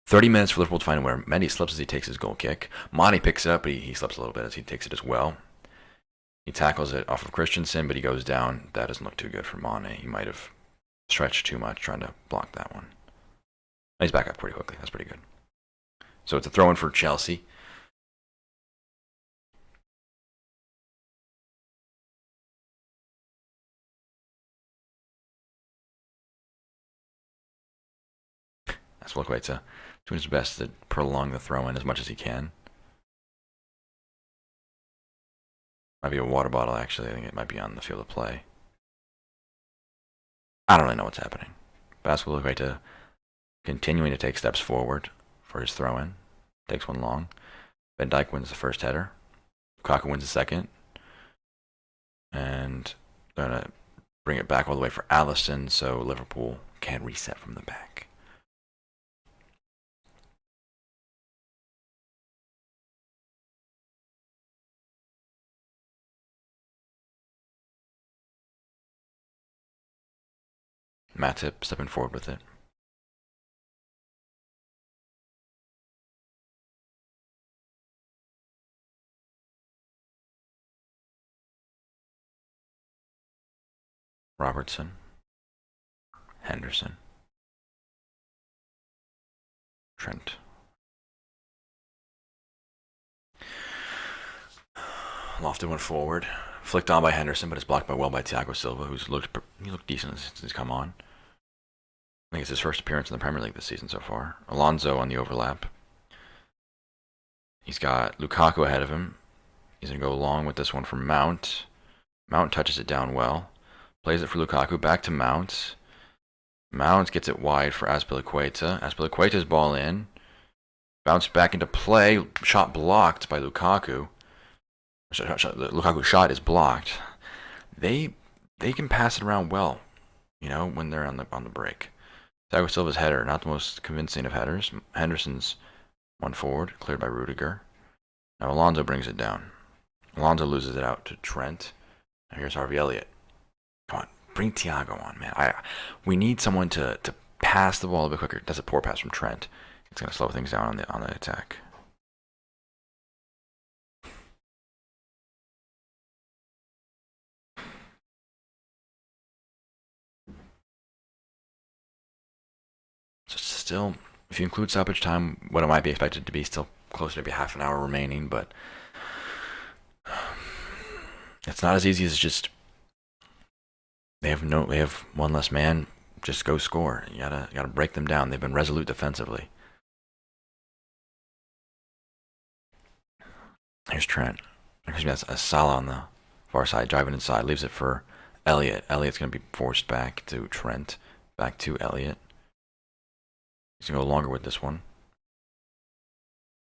30 minutes for Liverpool to find where Mendy slips as he takes his goal kick. Matty picks it up, but he slips a little bit as he takes it as well. He tackles it off of Christensen, but he goes down. That doesn't look too good for Mane. He might have stretched too much trying to block that one. He's back up pretty quickly. That's pretty good. So it's a throw-in for Chelsea. Azpilicueta doing his best to prolong the throw-in as much as he can. Might be a water bottle, actually. I think it might be on the field of play. I don't really know what's happening. Azpilicueta continuing to take steps forward for his throw-in. Takes one long. Van Dijk wins the first header. Lukaku wins the second. And they're going to bring it back all the way for Alisson, so Liverpool can reset from the back. Matip stepping forward with it. Robertson. Henderson. Trent. Lofted one forward. Flicked on by Henderson, but it's blocked well by Thiago Silva, who's looked decent since he's come on. I think it's his first appearance in the Premier League this season so far. Alonso on the overlap. He's got Lukaku ahead of him. He's going to go long with this one for Mount. Mount touches it down well. Plays it for Lukaku. Back to Mount. Mount gets it wide for Azpilicueta. Azpilicueta's ball in. Bounced back into play. Shot blocked by Lukaku. Lukaku's shot is blocked. They can pass it around well, when they're on the break. Thiago Silva's header, not the most convincing of headers. Henderson's one forward, cleared by Rudiger. Now Alonso brings it down. Alonso loses it out to Trent. Now here's Harvey Elliott. Come on, bring Thiago on, man. We need someone to pass the ball a bit quicker. That's a poor pass from Trent. It's going to slow things down on the attack. So still, if you include stoppage time, what it might be expected to be still closer to maybe half an hour remaining, but it's not as easy as just they have one less man. Just go score. You gotta break them down. They've been resolute defensively. Here's Trent. Excuse me, that's a Salah on the far side, driving inside, leaves it for Elliott. Elliott's gonna be forced back to Trent, back to Elliott. He's gonna go longer with this one.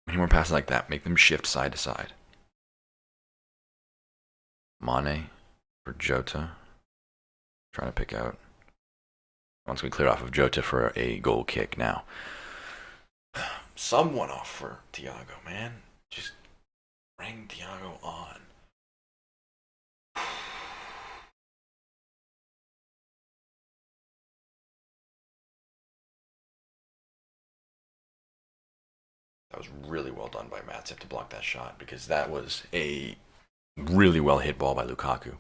Any more passes like that, make them shift side to side. Mane for Jota. Trying to pick out. Once we clear off of Jota for a goal kick now. Someone off for Thiago, man. Just bring Thiago on. That was really well done by Matty to block that shot, because that was a really well hit ball by Lukaku.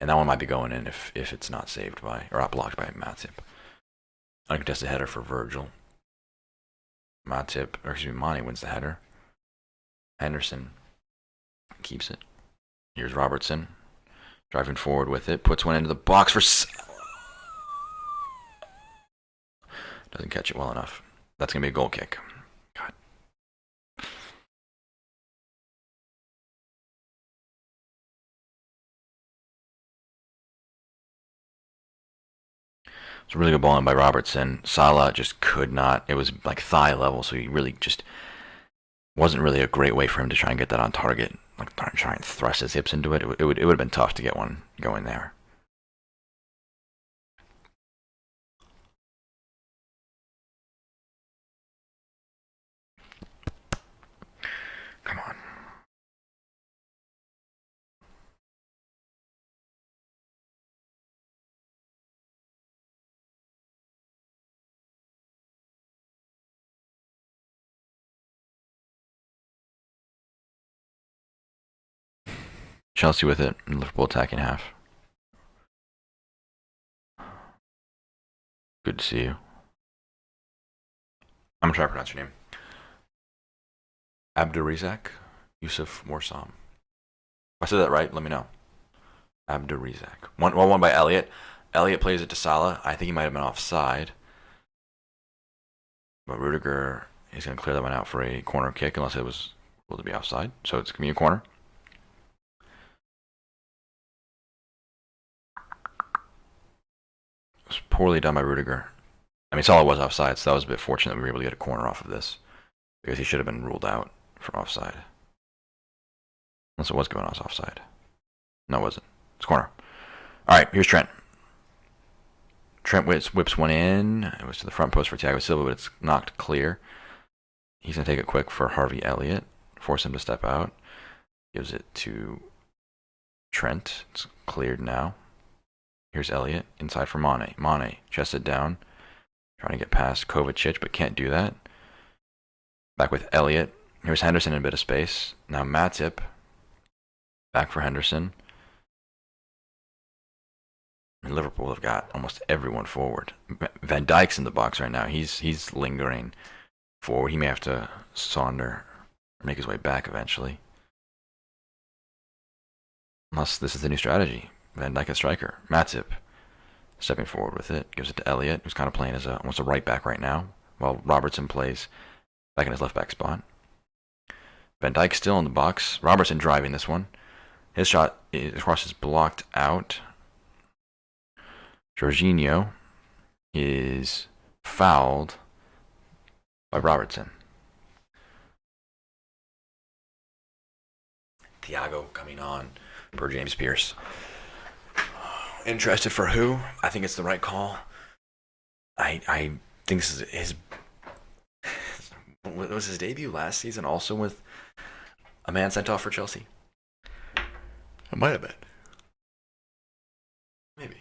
And that one might be going in if it's not saved by, or not blocked by Matip. Uncontested header for Virgil. Mane wins the header. Henderson keeps it. Here's Robertson. Driving forward with it. Puts one into the box for... Doesn't catch it well enough. That's going to be a goal kick. God. It's a really good ball in by Robertson. Salah just could not. It was like thigh level, so he really just wasn't really a great way for him to try and get that on target. Like try and thrust his hips into it. It would have been tough to get one going there. Come on. Chelsea with it, and Liverpool attacking half. Good to see you. I'm going to try to pronounce your name. Abdurizak Yusuf Morsam. If I said that right, let me know. Abdurizak. 1-1 by Elliott. Elliott plays it to Salah. I think he might have been offside. But Rudiger is going to clear that one out for a corner kick, unless it was ruled to be offside. So it's going to be a corner. It was poorly done by Rudiger. I mean, Salah was offside, so that was a bit fortunate we were able to get a corner off of this, because he should have been ruled out for offside. Unless it was going off offside. No, it wasn't. It's corner. All right, here's Trent. Trent whips one in. It was to the front post for Thiago Silva, but it's knocked clear. He's going to take it quick for Harvey Elliott. Force him to step out. Gives it to Trent. It's cleared now. Here's Elliott. Inside for Mane. Mane chested down. Trying to get past Kovacic, but can't do that. Back with Elliott. Here's Henderson in a bit of space. Now Matip. Back for Henderson. And Liverpool have got almost everyone forward. Van Dijk's in the box right now. He's lingering forward. He may have to saunter or make his way back eventually. Unless this is the new strategy. Van Dijk a striker. Matip stepping forward with it. Gives it to Elliott, who's kind of playing as almost a right back right now, while Robertson plays back in his left back spot. Van Dijk still in the box. Robertson driving this one. His shot, of course, is blocked out. Jorginho is fouled by Robertson. Thiago coming on for James Pearce. Interested for who? I think it's the right call. I think this is his. Was his debut last season also with a man sent off for Chelsea? It might have been. Maybe.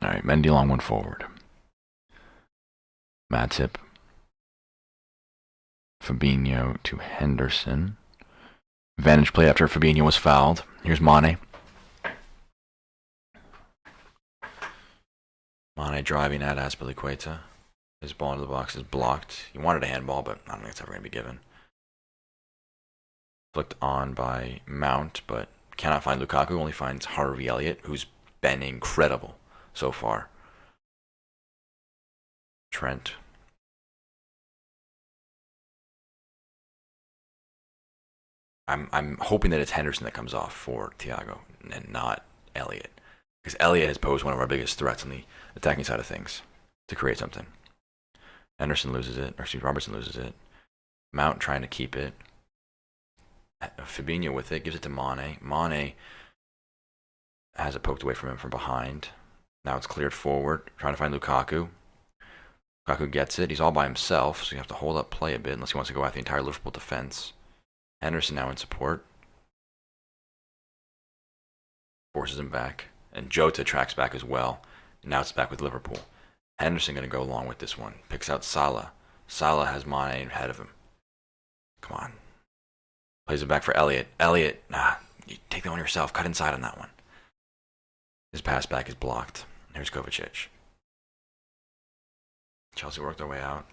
All right, Mendy long one forward. Matip. Fabinho to Henderson. Advantage play after Fabinho was fouled. Here's Mane. Mane driving at Azpilicueta. His ball into the box is blocked. He wanted a handball, but I don't think it's ever going to be given. Flicked on by Mount, but cannot find Lukaku. Only finds Harvey Elliott, who's been incredible so far. Trent. I'm hoping that it's Henderson that comes off for Thiago and not Elliott. Because Elliott has posed one of our biggest threats on the attacking side of things to create something. Henderson loses it, or Steve Robertson loses it. Mount trying to keep it. Fabinho with it, gives it to Mane. Mane has it poked away from him from behind. Now it's cleared forward, trying to find Lukaku. Lukaku gets it. He's all by himself, so you have to hold up play a bit unless he wants to go at the entire Liverpool defense. Henderson now in support. Forces him back. And Jota tracks back as well. And now it's back with Liverpool. Henderson going to go along with this one. Picks out Salah. Salah has Mane ahead of him. Come on. Plays it back for Elliott. Elliott, you take that one yourself. Cut inside on that one. His pass back is blocked. Here's Kovacic. Chelsea worked their way out.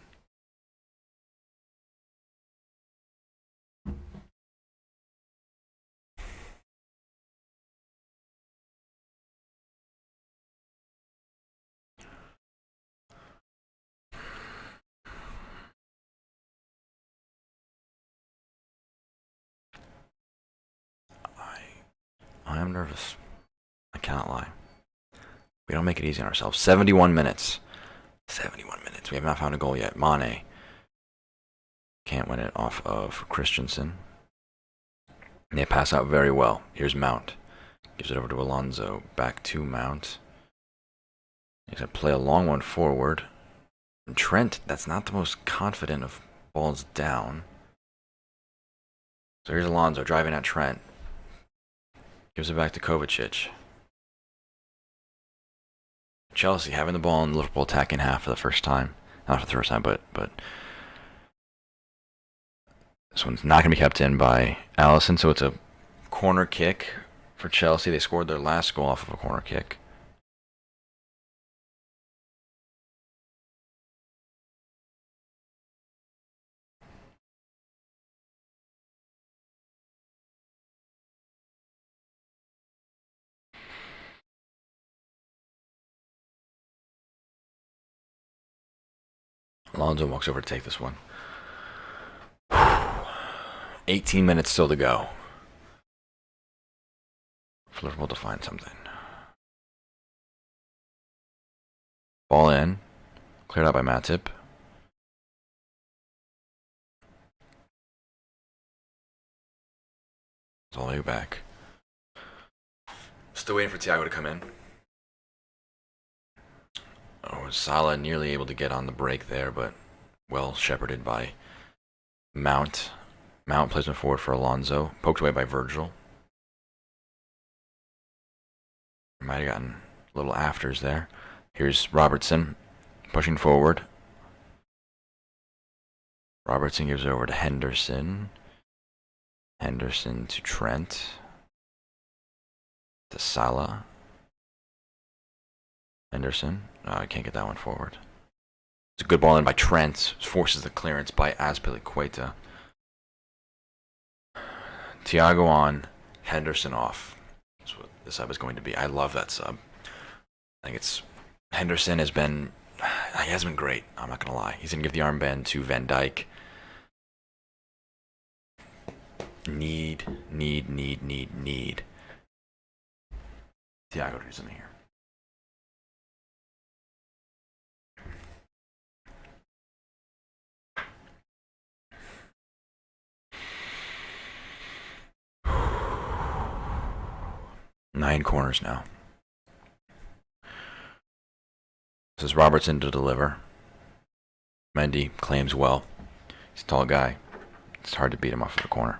I am nervous. I cannot lie. We don't make it easy on ourselves. 71 minutes. 71 minutes. We have not found a goal yet. Mane can't win it off of Christensen. And they pass out very well. Here's Mount. Gives it over to Alonso. Back to Mount. He's going to play a long one forward. And Trent, that's not the most confident of balls down. So here's Alonso driving at Trent. Gives it back to Kovacic. Chelsea having the ball in the Liverpool attacking half for the first time. Not for the first time, but this one's not going to be kept in by Alisson, so it's a corner kick for Chelsea. They scored their last goal off of a corner kick. Alonso walks over to take this one. 18 minutes still to go for Liverpool to find something. Ball in. Cleared out by Matip. It's all the way back. Still waiting for Thiago to come in. Oh, Salah nearly able to get on the break there, but well shepherded by Mount. Mount placement forward for Alonso. Poked away by Virgil. Might have gotten little afters there. Here's Robertson pushing forward. Robertson gives it over to Henderson. Henderson to Trent. To Salah. Henderson. I can't get that one forward. It's a good ball in by Trent. Forces the clearance by Azpilicueta. Thiago on. Henderson off. That's what the sub is going to be. I love that sub. I think it's... Henderson has been... He hasn't been great. I'm not going to lie. He's going to give the armband to Van Dijk. Need. Thiago to do something here. Nine corners now. This is Robertson to deliver. Mendy claims well. He's a tall guy. It's hard to beat him off of the corner.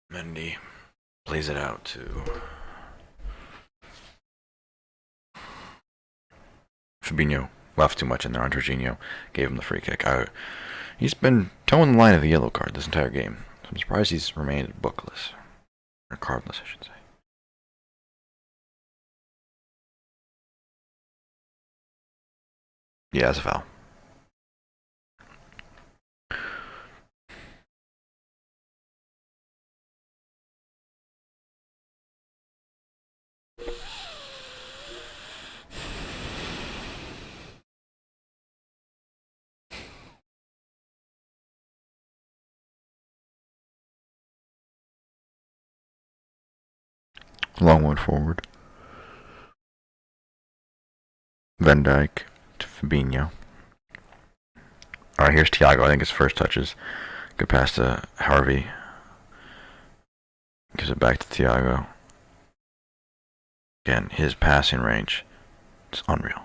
Mendy plays it out to Fabinho. Left too much in there on Jorginho. Gave him the free kick. He's been towing the line of the yellow card this entire game. So I'm surprised he's remained bookless. Or cardless, I should say. Yeah, it's a foul. Long one forward. Van Dijk to Fabinho. Alright, here's Thiago. I think his first touches. Good pass to Harvey. Gives it back to Thiago. Again, his passing range is unreal.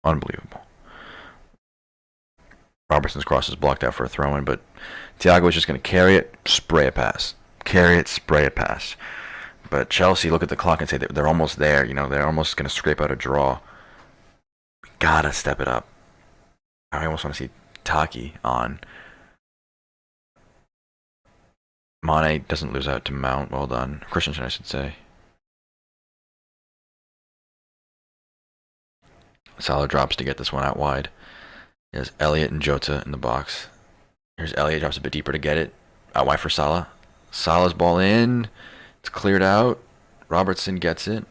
Unbelievable. Robertson's cross is blocked out for a throw-in, but Thiago is just going to carry it, spray a pass. Carry it, spray a pass. But Chelsea look at the clock and say that they're almost there. You know, they're almost going to scrape out a draw. We gotta step it up. I almost want to see Taki on. Mane doesn't lose out to Mount. Well done. Christensen, I should say. Salah drops to get this one out wide. There's Elliott and Jota in the box. Here's Elliott, drops a bit deeper to get it. Out wide for Salah. Salah's ball in. It's cleared out. Robertson gets it.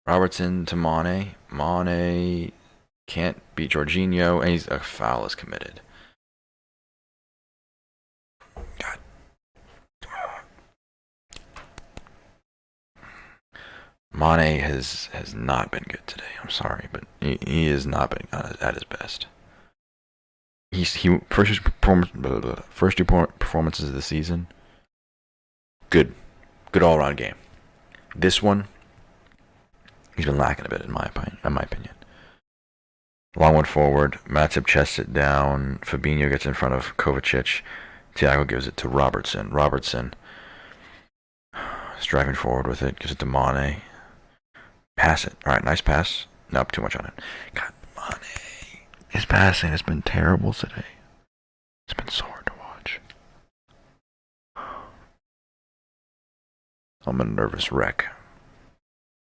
Robertson to Mane. Mane can't beat Jorginho, and a foul is committed. God. Mane has not been good today. I'm sorry, but he has not been at his best. First two performances of the season. Good all around game. This one, he's been lacking a bit in my opinion. Long one forward. Matip chests it down. Fabinho gets in front of Kovacic. Thiago gives it to Robertson. Robertson is driving forward with it. Gives it to Mane. Pass it. All right, nice pass. Nope, too much on it. God, Mane. His passing has been terrible today. It's been so hard to watch. I'm a nervous wreck.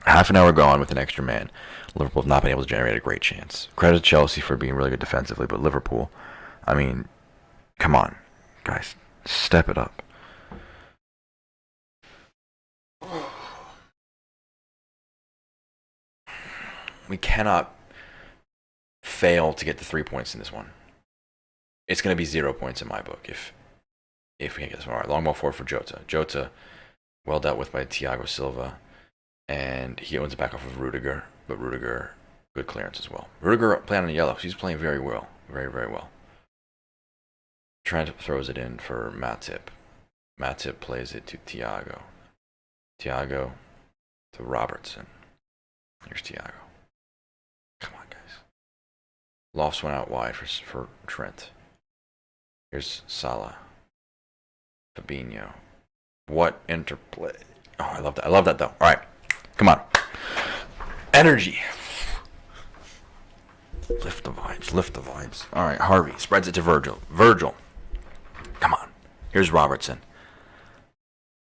Half an hour gone with an extra man. Liverpool have not been able to generate a great chance. Credit to Chelsea for being really good defensively, but Liverpool, I mean, come on, guys, step it up. We cannot fail to get the 3 points in this one. It's going to be 0 points in my book if we can't get this one. All right, long ball forward for Jota. Jota, well dealt with by Thiago Silva, and he owns it back off of Rudiger, but Rudiger, good clearance as well. Rudiger playing on the yellow. He's playing very well. Very, very well. Trent throws it in for Matip. Matip plays it to Thiago. Thiago to Robertson. Here's Thiago. Come on, guys. Lofts went out wide for Trent. Here's Salah. Fabinho. What interplay. Oh, I love that. I love that, though. All right. Come on. Energy. Lift the vibes. Lift the vibes. All right, Harvey spreads it to Virgil. Virgil. Come on. Here's Robertson.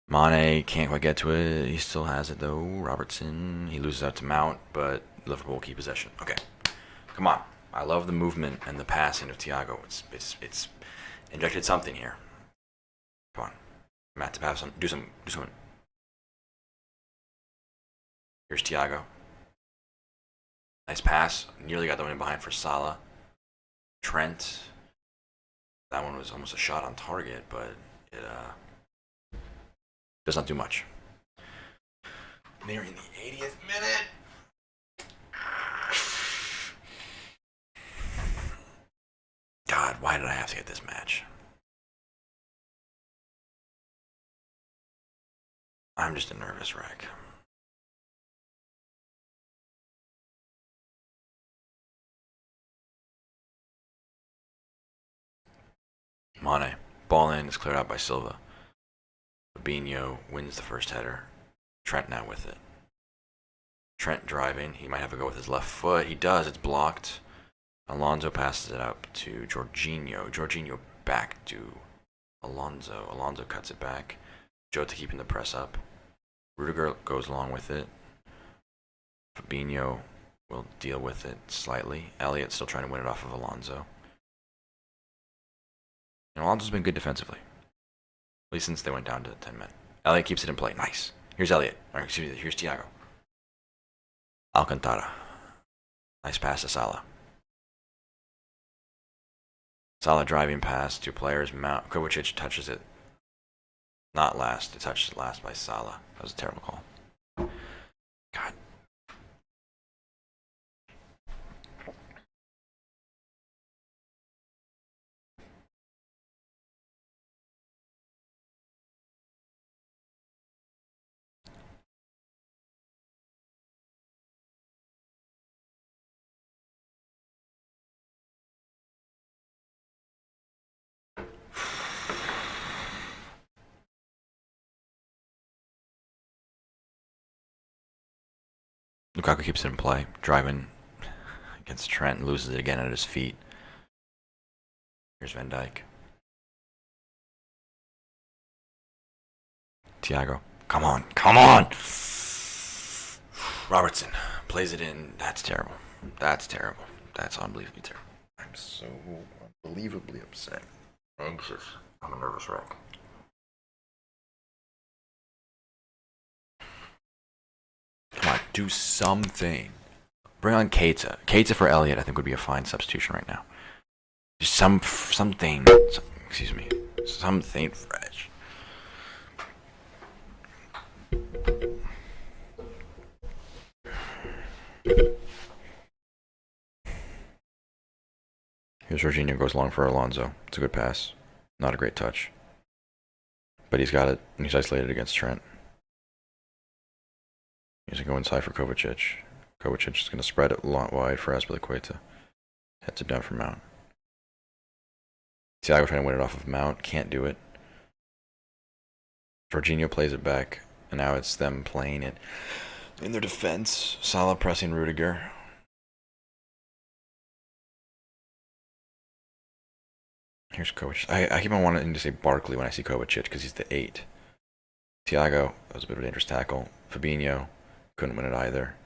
Mane can't quite get to it. He still has it, though. Robertson. He loses out to Mount, but Liverpool will keep possession. Okay. Come on. I love the movement and the passing of Thiago. It's injected something here. Come on. Matt to pass on. Do something. Here's Thiago. Nice pass. Nearly got the one in behind for Salah. Trent. That one was almost a shot on target, but it does not do much. Nearing the 80th minute. God, why did I have to get this match? I'm just a nervous wreck. Mane. Ball in is cleared out by Silva. Fabinho wins the first header. Trent now with it. Trent driving. He might have a go with his left foot. He does. It's blocked. Alonso passes it up to Jorginho. Jorginho back to Alonso. Alonso cuts it back. Jota keeping the press up. Rudiger goes along with it. Fabinho will deal with it slightly. Elliott still trying to win it off of Alonso. And Alonso's been good defensively. At least since they went down to 10 men. Elliott keeps it in play. Nice. Here's Elliott. Or excuse me, here's Thiago. Alcantara. Nice pass to Salah. Salah driving pass. 2 players. Mount. Kovacic touches it. Not last. It touched last by Salah. That was a terrible call. God. Lukaku keeps it in play, driving against Trent and loses it again at his feet. Here's Van Dijk. Thiago. Come on. Come on! Robertson plays it in. That's terrible. That's terrible. That's unbelievably terrible. I'm so unbelievably upset. Anxious. I'm a nervous wreck. Come on, do something. Bring on Keita. Keita for Elliott, I think, would be a fine substitution right now. Just something. Excuse me. Something fresh. Here's Jorginho, goes long for Alonso. It's a good pass. Not a great touch. But he's got it, and he's isolated against Trent. He's going to go inside for Kovacic. Kovacic is going to spread it wide for Azpilicueta. Heads it down for Mount. Thiago trying to win it off of Mount. Can't do it. Jorginho plays it back. And now it's them playing it in their defense. Salah pressing Rudiger. Here's Kovacic. I keep on wanting to say Barkley when I see Kovacic because he's the 8. Thiago, that was a bit of a dangerous tackle. Fabinho. Couldn't win it either.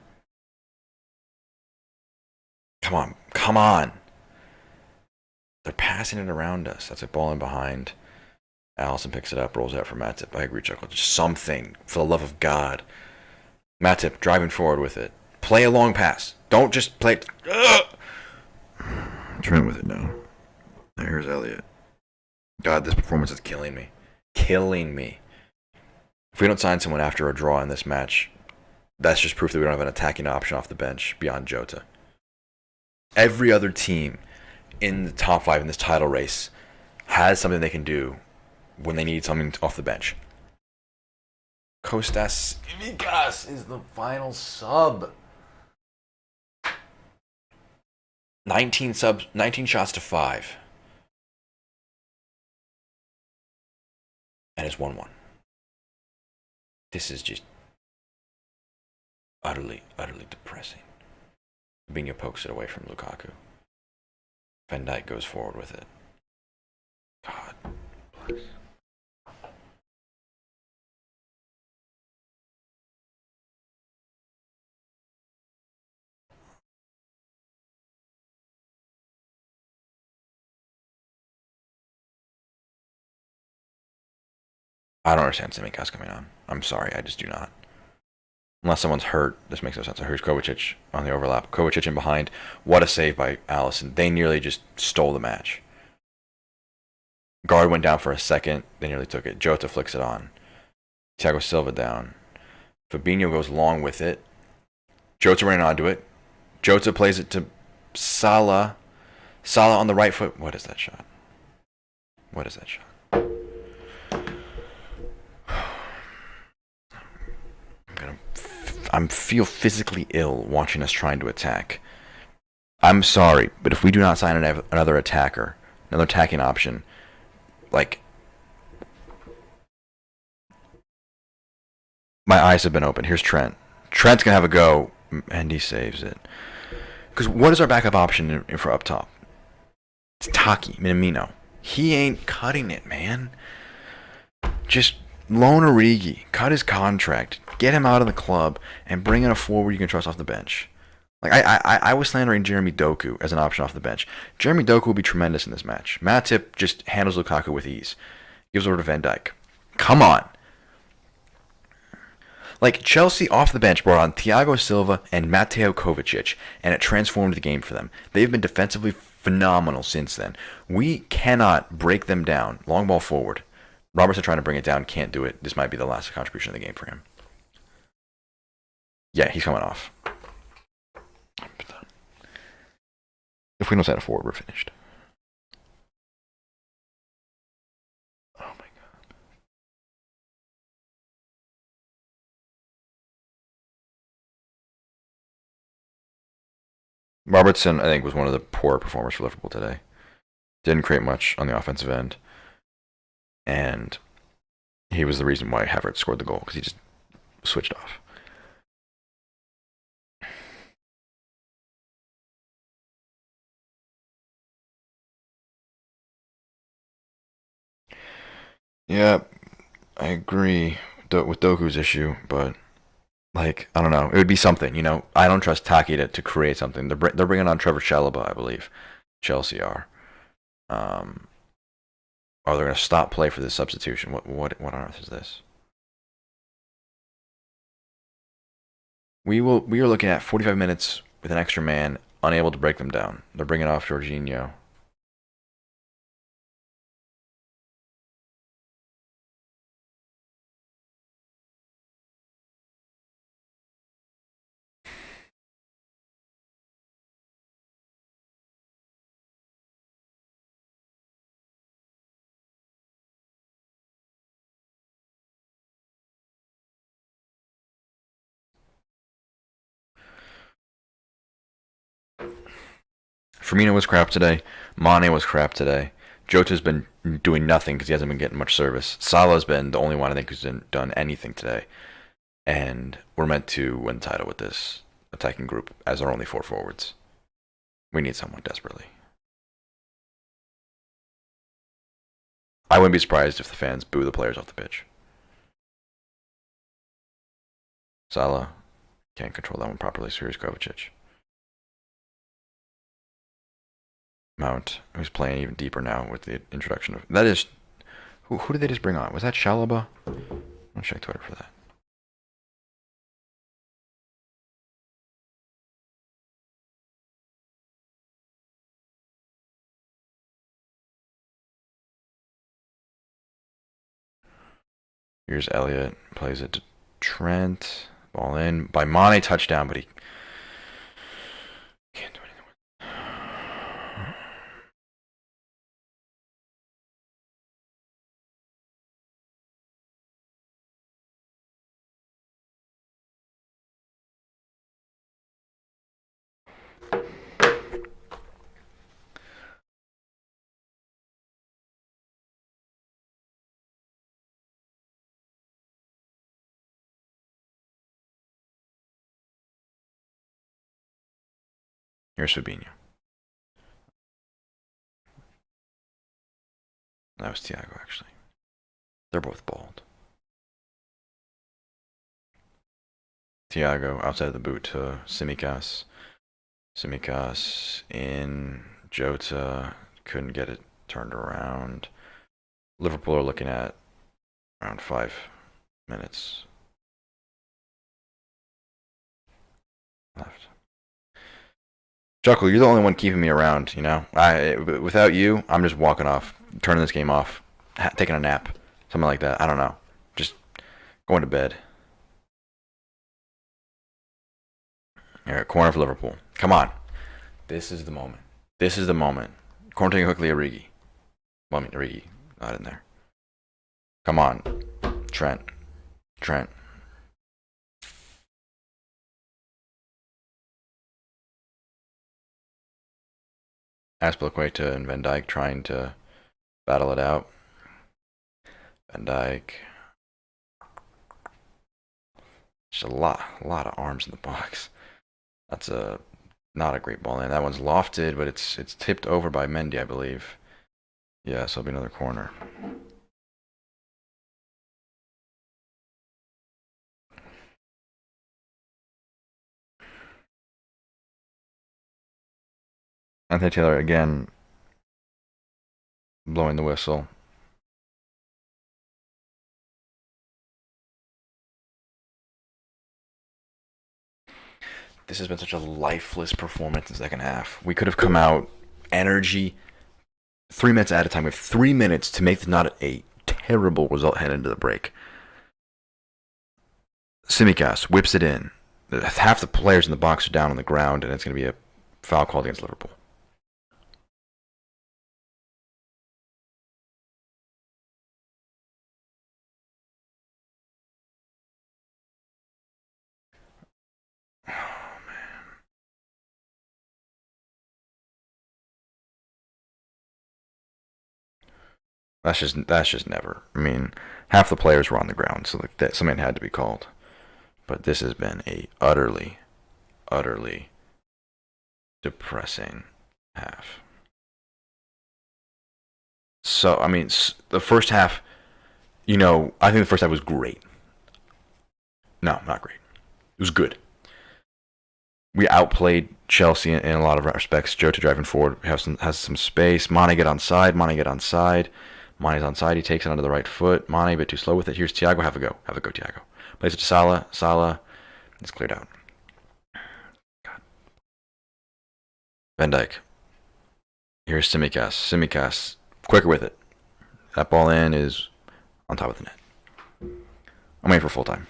Come on. Come on. They're passing it around us. That's a ball in behind. Allison picks it up, rolls out for Matip. I agree, Chuckle. Just something. For the love of God. Matip driving forward with it. Play a long pass. Don't just play. Trent with it now. Here's Elliott. God, this performance is killing me. Killing me. If we don't sign someone after a draw in this match, that's just proof that we don't have an attacking option off the bench beyond Jota. Every other team in the top 5 in this title race has something they can do when they need something off the bench. Kostas Tsimikas is the final sub. 19 shots to 5. And it's 1-1. This is just utterly depressing. Fabinho pokes it away from Lukaku. Van Dijk goes forward with it. God bless. I don't understand Tsimikas coming on. I'm sorry, I just do not. Unless someone's hurt, this makes no sense. So here's Kovacic on the overlap. Kovacic in behind. What a save by Allison. They nearly just stole the match. Guard went down for a second. They nearly took it. Jota flicks it on. Thiago Silva down. Fabinho goes long with it. Jota running onto it. Jota plays it to Salah. Salah on the right foot. What is that shot? What is that shot? I feel physically ill watching us trying to attack. I'm sorry, but if we do not sign another attacker, another attacking option, like, my eyes have been open. Here's Trent. Trent's going to have a go, and he saves it. Because what is our backup option for up top? It's Taki Minamino. He ain't cutting it, man. Just loan Origi, cut his contract, get him out of the club, and bring in a forward you can trust off the bench. Like I was slandering Jeremy Doku as an option off the bench. Jeremy Doku will be tremendous in this match. Matip just handles Lukaku with ease. Gives over to Van Dijk. Come on. Like Chelsea off the bench brought on Thiago Silva and Mateo Kovacic, and it transformed the game for them. They've been defensively phenomenal since then. We cannot break them down. Long ball forward. Robertson trying to bring it down, can't do it. This might be the last contribution of the game for him. Yeah, he's coming off. If we don't set a forward, we're finished. Oh my god. Robertson, I think, was one of the poorer performers for Liverpool today. Didn't create much on the offensive end. And he was the reason why Havertz scored the goal, because he just switched off. Yeah, I agree with Doku's issue, but like I don't know, it would be something. I don't trust Taki to create something. They're bringing on Trevor Chalobah, I believe. Chelsea are. Are they going to stop play for this substitution? What on earth is this? We are looking at 45 minutes with an extra man, unable to break them down. They're bringing off Jorginho. Firmino was crap today. Mane was crap today. Jota's been doing nothing because he hasn't been getting much service. Salah's been the only one I think who's done anything today. And we're meant to win the title with this attacking group as our only 4 forwards. We need someone desperately. I wouldn't be surprised if the fans boo the players off the pitch. Salah can't control that one properly, so here's Kovacic. Mount, who's playing even deeper now with the introduction of... That is... Who did they just bring on? Was that Chalobah? I'll check Twitter for that. Here's Elliott. Plays it to Trent. Ball in. By Mane, touchdown, but he can't do anything with it. Here's Fabinho. That was Thiago, actually. They're both bald. Thiago outside of the boot to Tsimikas. Tsimikas in. Jota couldn't get it turned around. Liverpool are looking at around 5 minutes left. Chuckle, you're the only one keeping me around, without you, I'm just walking off, turning this game off, taking a nap, something like that. I don't know. Just going to bed. All right, corner for Liverpool. Come on. This is the moment. This is the moment. Corner taking quickly, Origi. Well, I mean, Origi, not in there. Come on. Trent. Aspilicueta and Van Dijk trying to battle it out. Van Dijk. Just a lot of arms in the box. That's not a great ball in. That one's lofted, but it's tipped over by Mendy, I believe. Yeah, so it'll be another corner. Anthony Taylor again blowing the whistle. This has been such a lifeless performance in the second half. We could have come out energy 3 minutes at a time. We have 3 minutes to make this not a terrible result heading into the break. Tsimikas whips it in. Half the players in the box are down on the ground, and it's going to be a foul called against Liverpool. That's just never. I mean, half the players were on the ground, so like something had to be called. But this has been a utterly depressing half. So I mean, the first half, I think the first half was great. No, not great. It was good. We outplayed Chelsea in a lot of respects. Jota driving forward has some space. Mane get onside. Mane's onside. He takes it onto the right foot. Mane a bit too slow with it. Here's Thiago. Have a go, Thiago. Plays it to Salah. Salah. It's cleared out. God. Van Dijk. Here's Tsimikas. Tsimikas. Quicker with it. That ball in is on top of the net. I'm waiting for full time.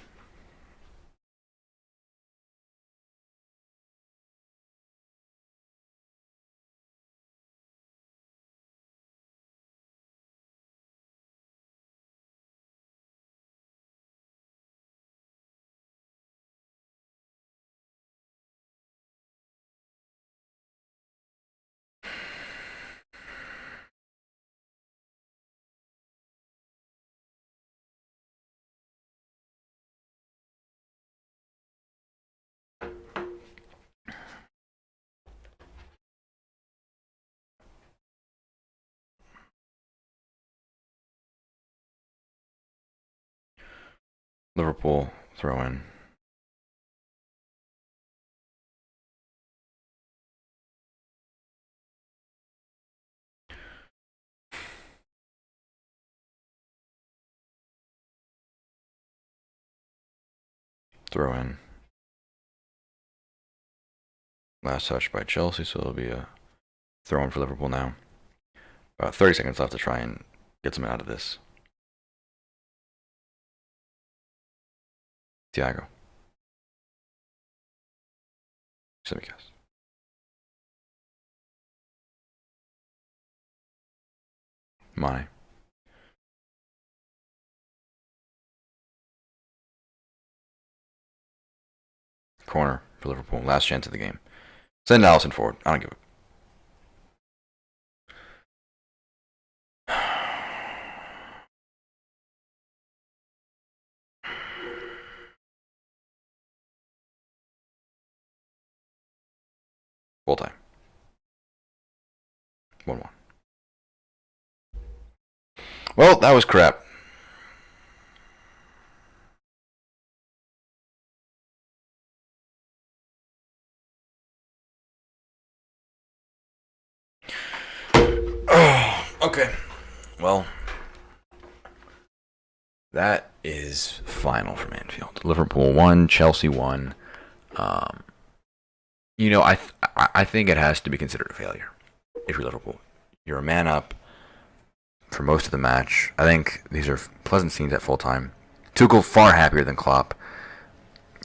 Liverpool throw in. Throw in. Last touch by Chelsea, so it'll be a throw in for Liverpool now. About 30 seconds left to try and get something out of this. Thiago. Tsimikas. Mane. Corner for Liverpool. Last chance of the game. Send Allison forward. I don't give a. Full time. 1-1. Well, that was crap. Okay. Well, that is final from Anfield. Liverpool won. Chelsea won. I think it has to be considered a failure if you're Liverpool. You're a man up for most of the match. I think these are pleasant scenes at full time. Tuchel far happier than Klopp.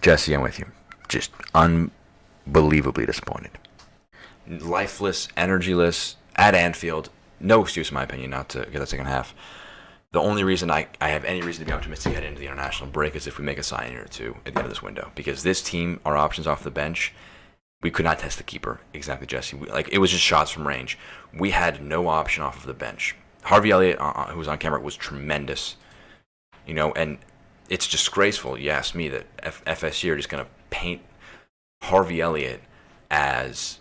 Jesse, I'm with you. Just unbelievably disappointed. Lifeless, energyless at Anfield. No excuse, in my opinion, not to get that second half. The only reason I have any reason to be optimistic heading into the international break is if we make a signing or two at the end of this window. Because this team, our options off the bench, we could not test the keeper. Exactly, Jesse. It was just shots from range. We had no option off of the bench. Harvey Elliott, who was on camera, was tremendous. And it's disgraceful, you ask me, that FSG are just going to paint Harvey Elliott as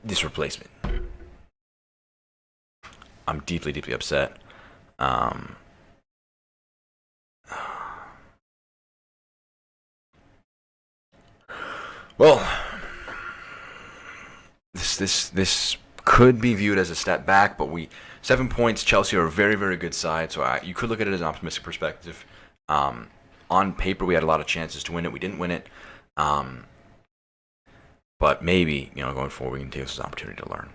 this replacement. I'm deeply, deeply upset. Well, this could be viewed as a step back, but 7 points. Chelsea are a very, very good side, so you could look at it as an optimistic perspective. On paper, we had a lot of chances to win it. We didn't win it, but maybe going forward, we can take this as an opportunity to learn.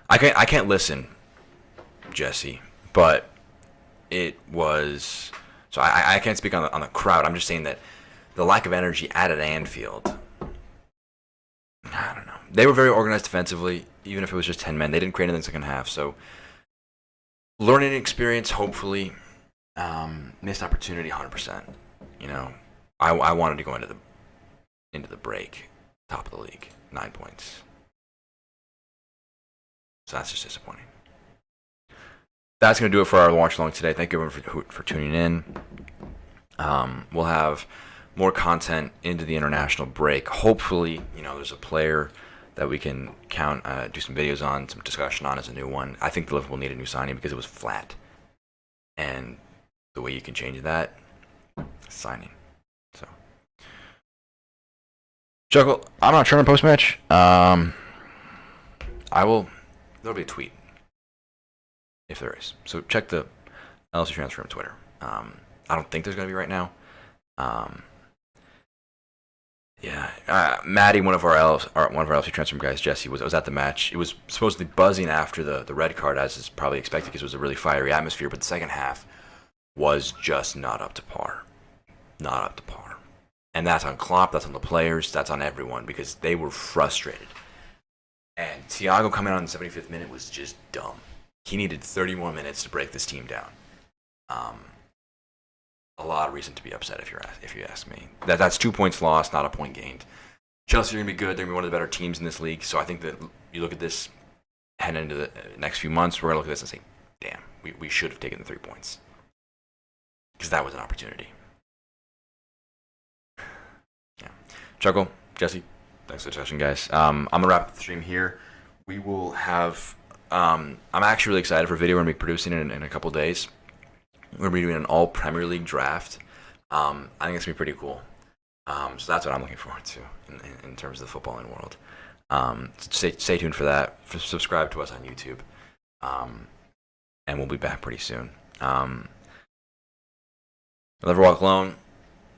I can't listen, Jesse, but it was. So I can't speak on the crowd. I'm just saying that the lack of energy at Anfield. I don't know. They were very organized defensively, even if it was just 10 men. They didn't create anything in the second half. So learning experience, hopefully. Missed opportunity, 100%. I wanted to go into the break, top of the league, 9 points. So that's just disappointing. That's going to do it for our watch along today. Thank you everyone for tuning in. We'll have more content into the international break. Hopefully, there's a player that we can do some videos on, some discussion on as a new one. I think the Liverpool need a new signing because it was flat. And the way you can change that, signing. So, Chuckle, I'm not sure on post-match. There'll be a tweet. If there is. So check the LFC transfer on Twitter. I don't think there's going to be right now. Matty, one of our LFC transfer guys, Jesse, was at the match. It was supposedly buzzing after the red card, as is probably expected, because it was a really fiery atmosphere. But the second half was just not up to par. Not up to par. And that's on Klopp, that's on the players, that's on everyone, because they were frustrated. And Thiago coming on in the 75th minute was just dumb. He needed 30 more minutes to break this team down. A lot of reason to be upset if you ask me. That's 2 points lost, not a point gained. Chelsea are going to be good. They're going to be one of the better teams in this league. So I think that you look at this heading into the next few months, we're going to look at this and say, damn, we should have taken the 3 points. Because that was an opportunity. Yeah. Chuckle, Jesse, thanks for the session, guys. I'm going to wrap up the stream here. We will have... I'm actually really excited for a video we're going to be producing in a couple days. We're going to be doing an all Premier League draft. I think it's going to be pretty cool. So that's what I'm looking forward to in terms of the footballing world. Stay tuned for that. Subscribe to us on YouTube. And we'll be back pretty soon. I'll never walk alone.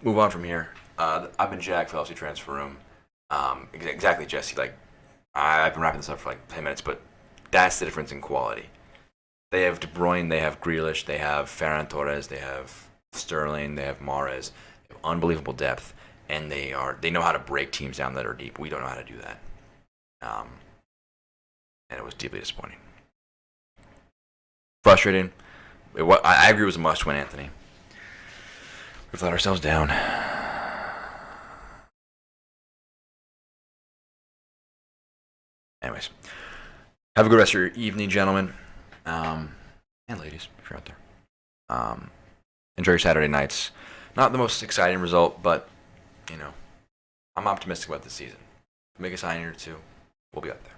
Move on from here. I've been Jack for LFC Transfer Room. Exactly, Jesse. I've been wrapping this up for 10 minutes, but that's the difference in quality. They have De Bruyne, they have Grealish, they have Ferran Torres, they have Sterling, they have Mahrez. They have unbelievable depth, and they know how to break teams down that are deep. We don't know how to do that. And it was deeply disappointing. Frustrating. I agree it was a must-win, Anthony. We've let ourselves down. Anyways. Have a good rest of your evening, gentlemen. And ladies, if you're out there. Enjoy your Saturday nights. Not the most exciting result, but, I'm optimistic about this season. Make a signing or two, we'll be up there.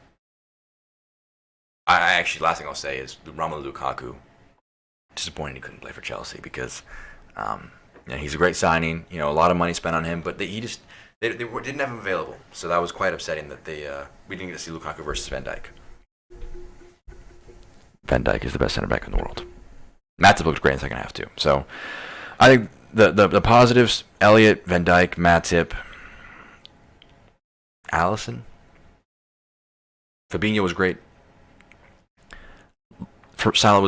I actually, last thing I'll say is Romelu Lukaku. Disappointed he couldn't play for Chelsea because, he's a great signing. A lot of money spent on him, but they didn't have him available. So that was quite upsetting that we didn't get to see Lukaku versus Van Dijk. Van Dijk is the best center back in the world. Matip looked great in the second half too. So I think the positives: Elliott, Van Dijk, Matip, Alisson, Fabinho was great. Salah was